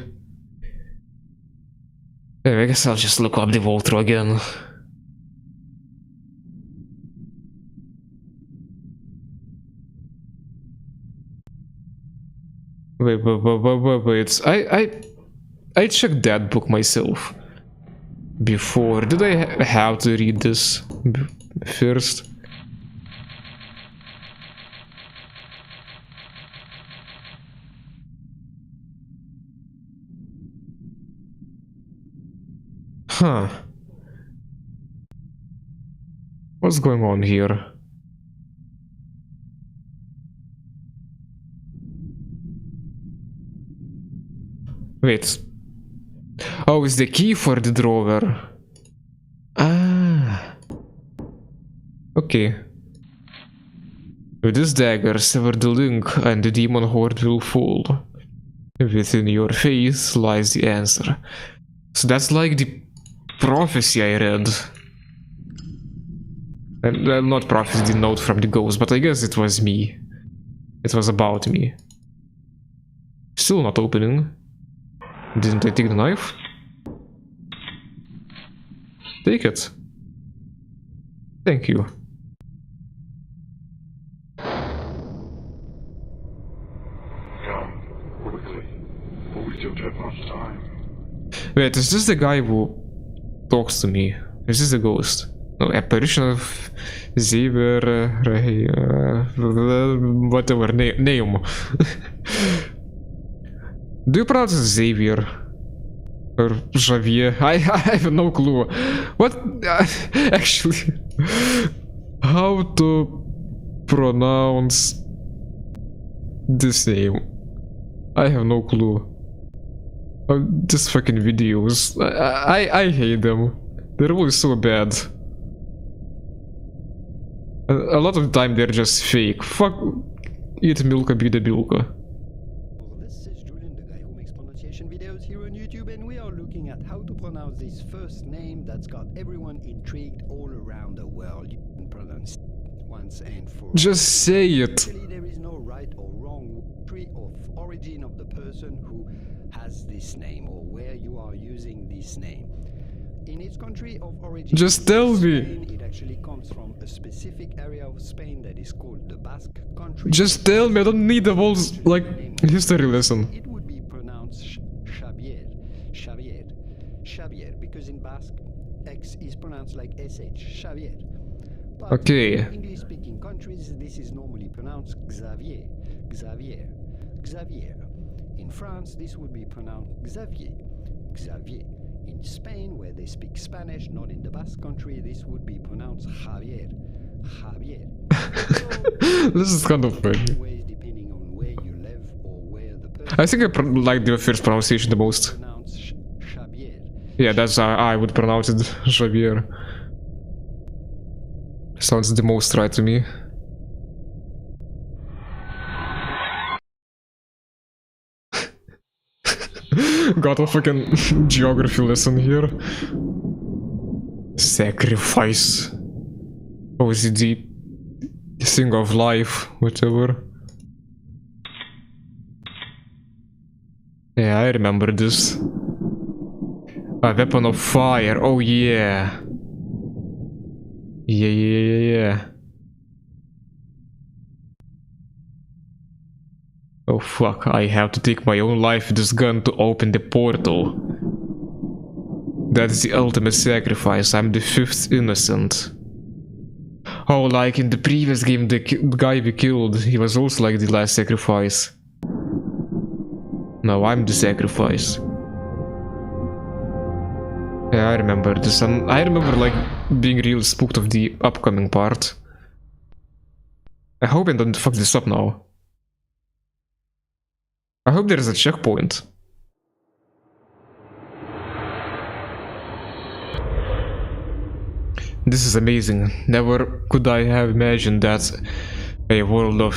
Anyway, I guess I'll just look up the walkthrough again. Wait. I checked that book myself before. Did I have to read this first? Huh. What's going on here? Wait. Oh, it's the key for the drawer. Ah. Okay. With this dagger, sever the link and the demon horde will fall. Within your face lies the answer. So that's like the prophecy I read. And not prophecy, the note from the ghost, but I guess it was me. It was about me. Still not opening. Didn't I take the knife? Take it. Thank you. Come, quickly, for we don't have much time. Wait, is this the guy who talks to me? Is this the ghost? No, apparition of Xavier, whatever name. Do you pronounce it Xavier? Or Javier? I have no clue. What? Actually, how to pronounce this name? I have no clue. These fucking videos. I hate them. They're always so bad. A lot of the time they're just fake. Fuck. Eat milka, be the milka. pronounce this first name that's got everyone intrigued all around the world. You can pronounce it once and for all. Just say it. Actually, there is no right or wrong country of origin of the person who has this name or where you are using this name. In its country of origin, Just tell me. Spain, it actually comes from a specific area of Spain that is called the Basque country. Just tell me, I don't need the whole, like, history lesson. It would be pronounced Xavier, Xavier, Xavier, because in Basque, X is pronounced like SH, Xavier. But Okay. in English-speaking countries, this is normally pronounced Xavier, Xavier, Xavier. In France, this would be pronounced Xavier, Xavier. In Spain, where they speak Spanish, not in the Basque country, this would be pronounced Javier, Javier. This is kind of funny. Ways depending on where you live or where the person I think I like the first pronunciation the most. pronounce Xavier. Yeah, that's how I would pronounce it, Javier. Sounds the most right to me. Got a fucking geography lesson here. Sacrifice. OCD. Thing of life, whatever. Yeah, I remember this. A weapon of fire, oh yeah. Yeah. Oh fuck, I have to take my own life with this gun to open the portal. That's the ultimate sacrifice, I'm the fifth innocent. Oh, like in the previous game, the guy we killed, he was also like the last sacrifice. No, I'm the sacrifice. Yeah, I remember this, and I remember like being real spooked of the upcoming part. I hope I don't fuck this up now. I hope there is a checkpoint. This is amazing. Never could I have imagined that a world of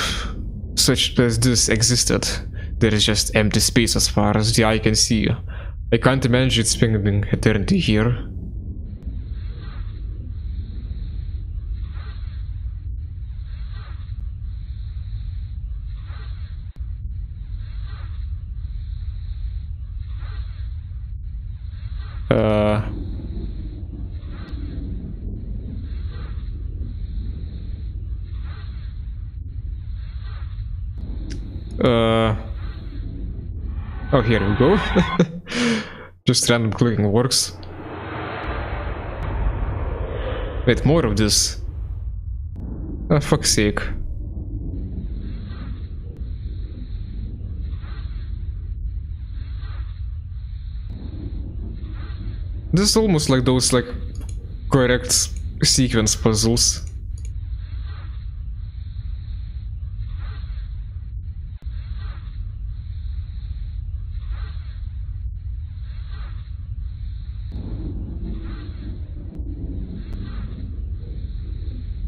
such as this existed. There is just empty space as far as the eye can see. I can't imagine it spending eternity here. Oh, here we go. Just random clicking works. Wait, more of this. Oh, fuck's sake. This is almost like those, like, correct sequence puzzles.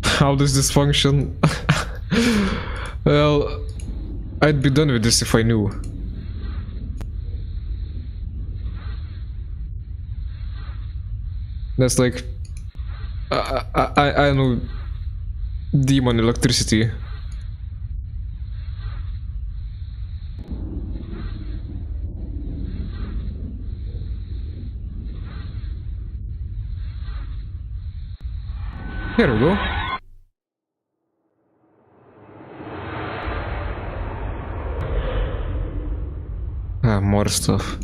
How does this function? Well, I'd be done with this if I knew. That's like... I know... demon electricity. Here we go. Ah, more stuff.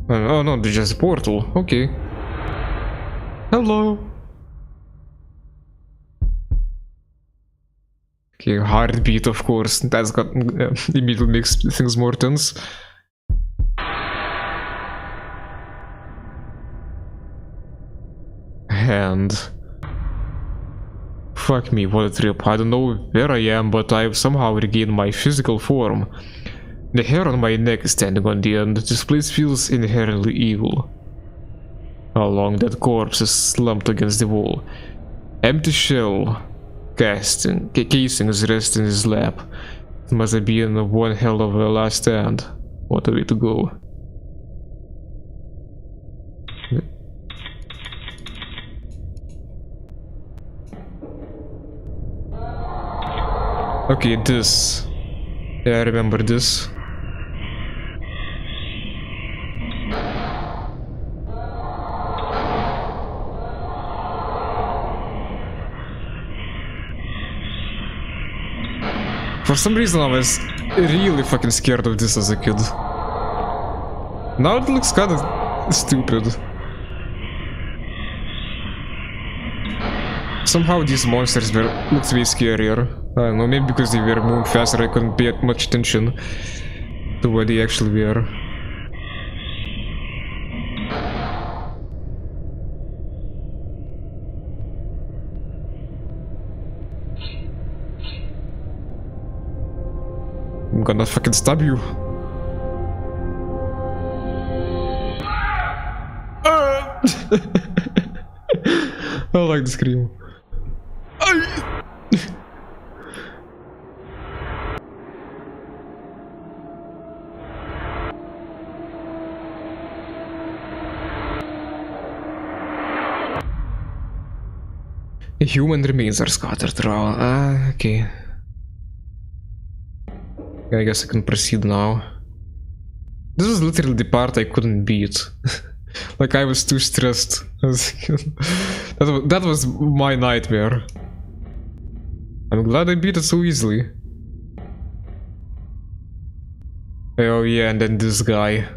Oh no, there's just a portal. Okay. Hello. Okay, heartbeat, of course. That's got immediately makes things more tense. Hand. Fuck me, what a trip. I don't know where I am, but I've somehow regained my physical form. The hair on my neck is standing on the end. This place feels inherently evil. How long that corpse is slumped against the wall. Empty shell casings rest in his lap. It must have been one hell of a last stand. What a way to go. Okay, this. Yeah, I remember this. For some reason I was really fucking scared of this as a kid. Now it looks kind of stupid. Somehow these monsters looked way scarier. I don't know, maybe because they were moving faster I couldn't pay much attention to what they actually were. I'm gonna fucking stab you. I like the scream. Human remains are scattered around. Ah, okay. I guess I can proceed now. This was literally the part I couldn't beat. Like I was too stressed. That was my nightmare. I'm glad I beat it so easily. Oh yeah, and then this guy.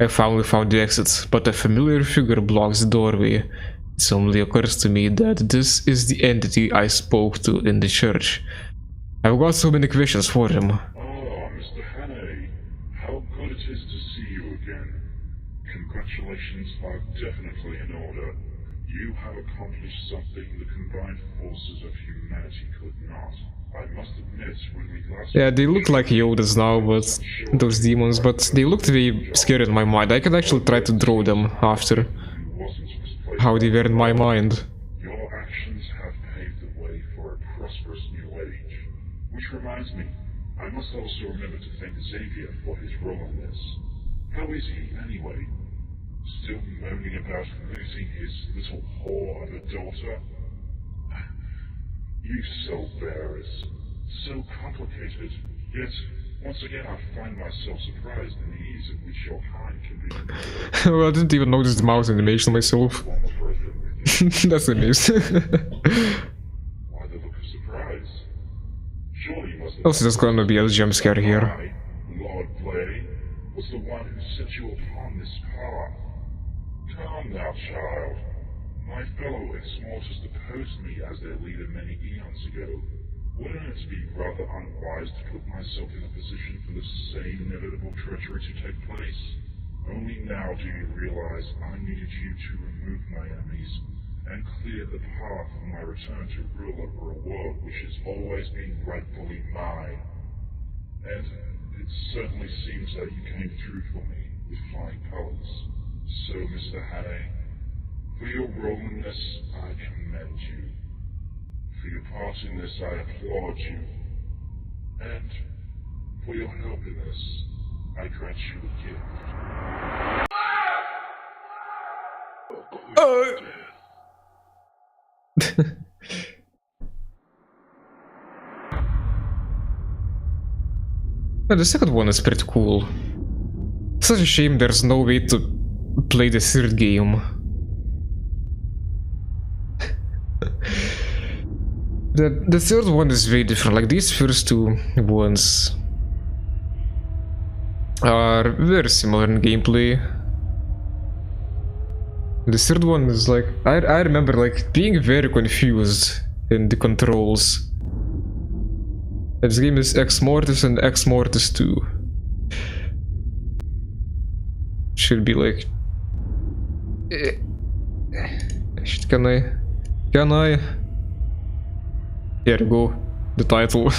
I finally found the exit, but a familiar figure blocks the doorway. It suddenly occurs to me that this is the entity I spoke to in the church. I've got so many questions for him. Oh, Mr. Hannay, how good it is to see you again. Congratulations are definitely in order. You have accomplished something the combined forces of humanity could not. I must admit, when we last... Yeah, they look like Yodas now, but those demons, but they looked very scary in my mind. I could actually try to draw them after how they were in my mind. Your actions have paved the way for a prosperous new age. Which reminds me, I must also remember to thank Xavier for his role in this. How is he, anyway? Still moaning about losing his little whore of a daughter? You soul bearers. So complicated. Yet, once again I find myself surprised in the ease at which your kind can be. Well, I didn't even notice the mouse animation myself. That's amazing. Why the look of surprise? Surely you must have... Also, there's gonna be a jump scare here. I, Lord Blay, was the one who set you upon this path. Calm now, child. My fellow Exmortis deposed me as their leader many eons ago. Wouldn't it be rather unwise to put myself in a position for the same inevitable treachery to take place? Only now do you realize I needed you to remove my enemies and clear the path for my return to rule over a world which has always been rightfully mine. And it certainly seems that you came through for me with flying colors. So, Mr. Hannay, for your role in this, I commend you. For your part in this, I applaud you. And for your help in this, I grant you a gift. The second one is pretty cool. Such a shame there's no way to play the third game. The third one is very different. Like these first two ones are very similar in gameplay. The third one is like I remember like being very confused in the controls. This game is Exmortis and Exmortis 2. Should be like... Can I? Here we go. The title.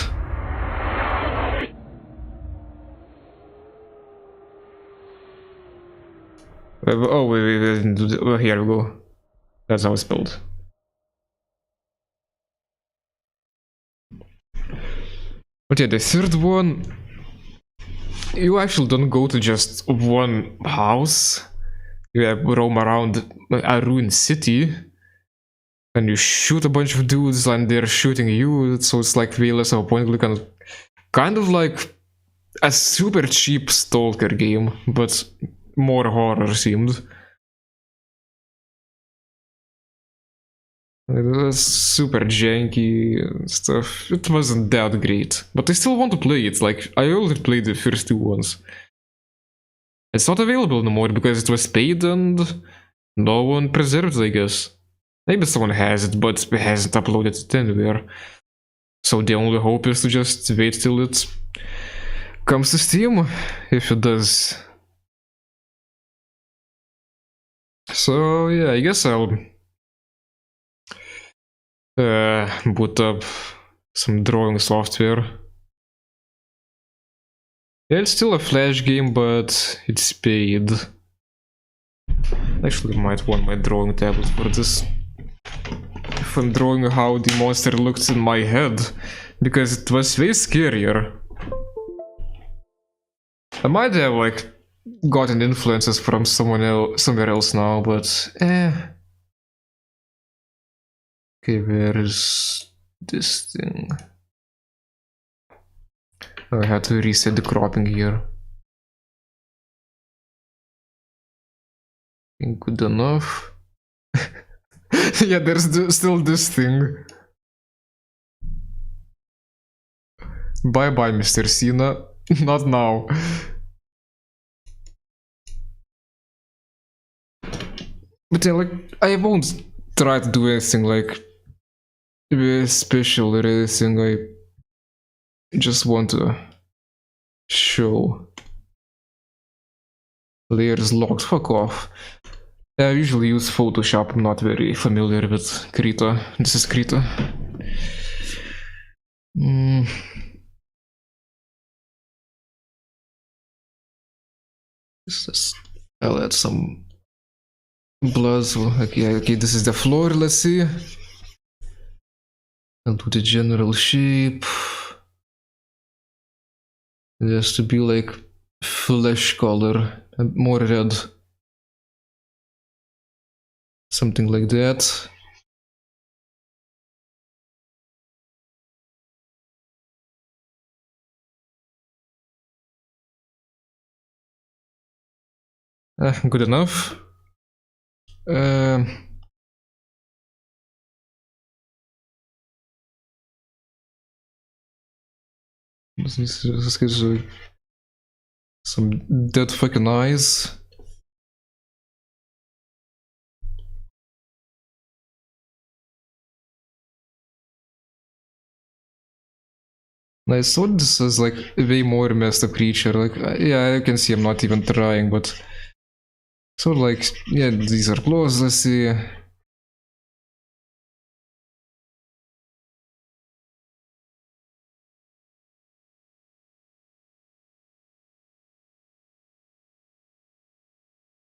Oh, wait, here we go. That's how it's spelled. But yeah, the third one, you actually don't go to just one house. You roam around a ruined city. and you shoot a bunch of dudes and they're shooting you, so it's like way less of a point and click, kind of like a super cheap stalker game, but more horror themed. It was super janky and stuff. It wasn't that great, but I still want to play it. Like, I already played the first two ones. It's not available anymore because it was paid and no one preserved it, I guess. Maybe someone has it, but hasn't uploaded it anywhere. So the only hope is to just wait till it comes to Steam, if it does. So yeah, I guess I'll boot up some drawing software. Yeah, it's still a Flash game, but it's paid. Actually, might want my drawing tablet for this. If I'm drawing how the monster looked in my head, because it was way scarier. I might have like gotten influences from somewhere else now, but okay, where is this thing? Oh, I had to reset the cropping here. Good enough. Yeah, there's still this thing. Bye bye, Mr. Cena. Not now. But yeah, like, I won't try to do anything like special or anything. I just want to show. Layers locked. Fuck off. I usually use Photoshop. I'm not very familiar with Krita. This is Krita. I'll add some blood. Okay, this is the floor. Let's see. I'll do the general shape. It has to be like flesh color and more red. Something like that. Good enough. This is some dead fucking eyes. I thought this was like a way more messed up creature. Like, yeah, I can see I'm not even trying, but sort of like, yeah, these are close. Let's see.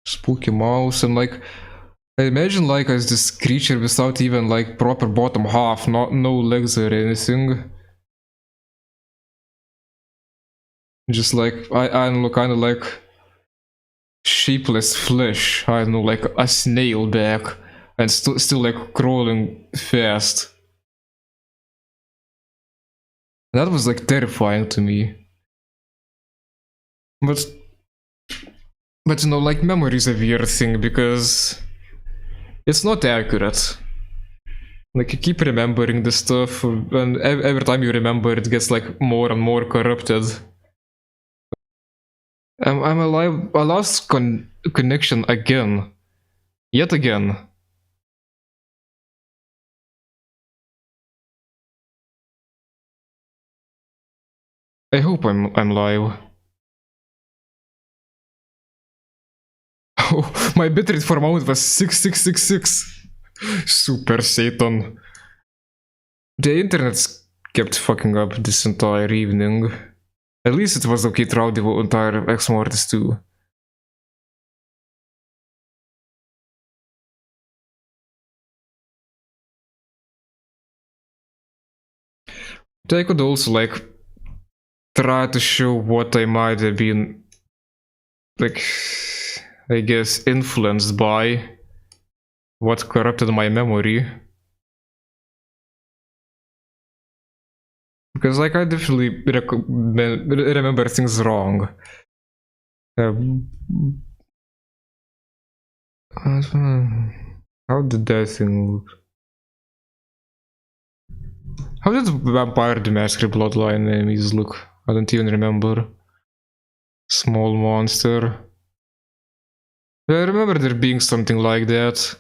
Spooky mouse, and like, I imagine like as this creature without even like proper bottom half, no legs or anything. Just like, I don't know, kind of like shapeless flesh. I don't know, like a snail back, and still like crawling fast. That was like terrifying to me. But you know, like, memory is a weird thing because it's not accurate. Like, you keep remembering the stuff, and every time you remember it gets like more and more corrupted. I'm alive. I lost connection again. Yet again. I hope I'm live. Oh, my bitrate for a moment was 6666. Super Satan. The internet kept fucking up this entire evening. At least it was okay throughout the entire Exmortis too. But I could also like try to show what I might have been, like, I guess, influenced by, what corrupted my memory. Because like I definitely remember things wrong. How did that thing look? How did Vampire the Masquerade Bloodline enemies look? I don't even remember. Small monster. I remember there being something like that.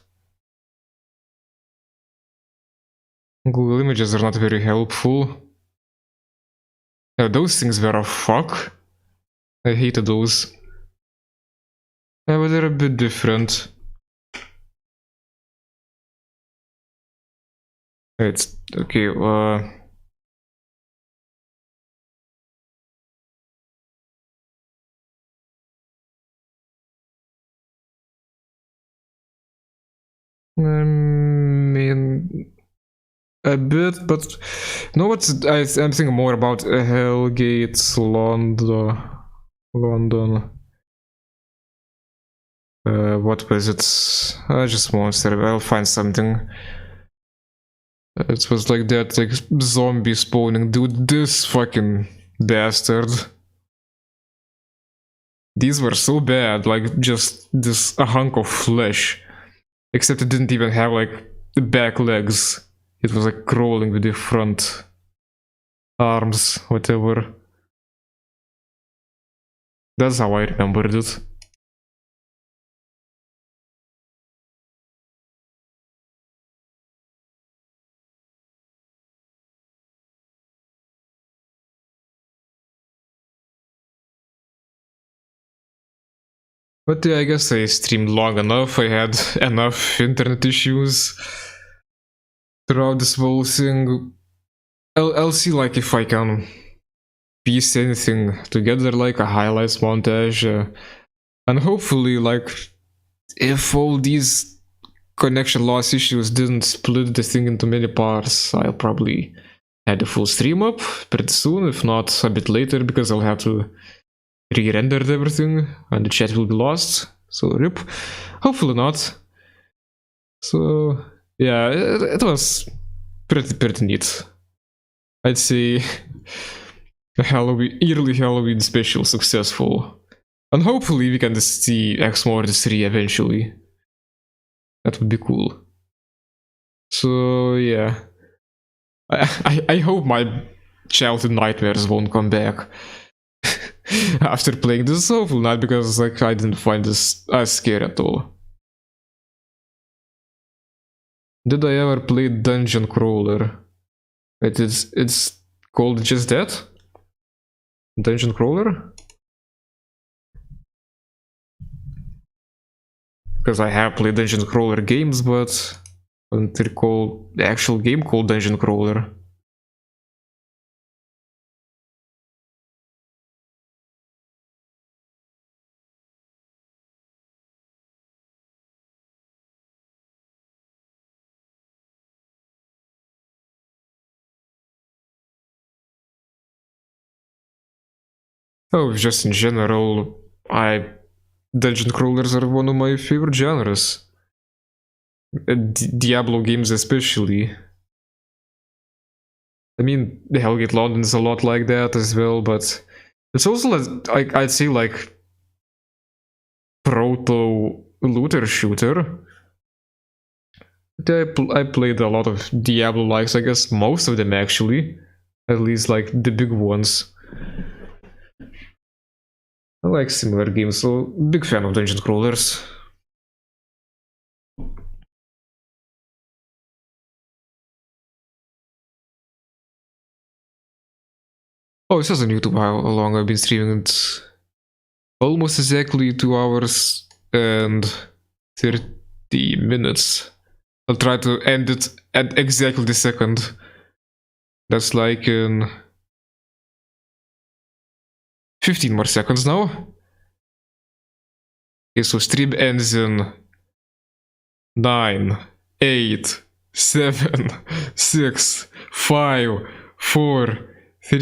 Google images are not very helpful. Yeah, those things were a fuck. I hated those. Yeah, but they're a bit different. It's okay, I mean, a bit, but you know what? I'm thinking more about Hellgate, London. What was it? Just monster. I'll find something. It was like that, like zombie spawning. Dude, this fucking bastard. These were so bad, like just a hunk of flesh. Except it didn't even have like the back legs. It was like crawling with the front arms, whatever. That's how I remembered it. But yeah, I guess I streamed long enough. I had enough internet issues throughout this whole thing. I'll see like if I can piece anything together, like a highlights montage, and hopefully like if all these connection loss issues didn't split the thing into many parts, I'll probably have the full stream up pretty soon, if not a bit later, because I'll have to re-rendered everything and the chat will be lost, so rip. Hopefully not. So yeah, it was pretty neat. I'd say yearly Halloween special successful, and hopefully we can just see Exmortis 3 eventually. That would be cool. So yeah, I hope my childhood nightmares won't come back. After playing this, hopefully not, because like I didn't find this as scary at all. Did I ever play Dungeon Crawler? It's called just that? Dungeon Crawler? Because I have played Dungeon Crawler games, but I don't recall the actual game called Dungeon Crawler. Oh, just in general, Dungeon Crawlers are one of my favorite genres. Diablo games especially. I mean, the Hellgate London is a lot like that as well, but it's also like I'd say like proto-looter shooter. I played a lot of Diablo-likes, I guess most of them actually. At least like the big ones. I like similar games, so big fan of Dungeon Crawlers. Oh, it says on YouTube how long I've been streaming it. Almost exactly 2 hours and 30 minutes. I'll try to end it at exactly the second. That's like in 15 more seconds now. Okay, so stream ends in 9, 8, 7, 6, 5, 4, 3,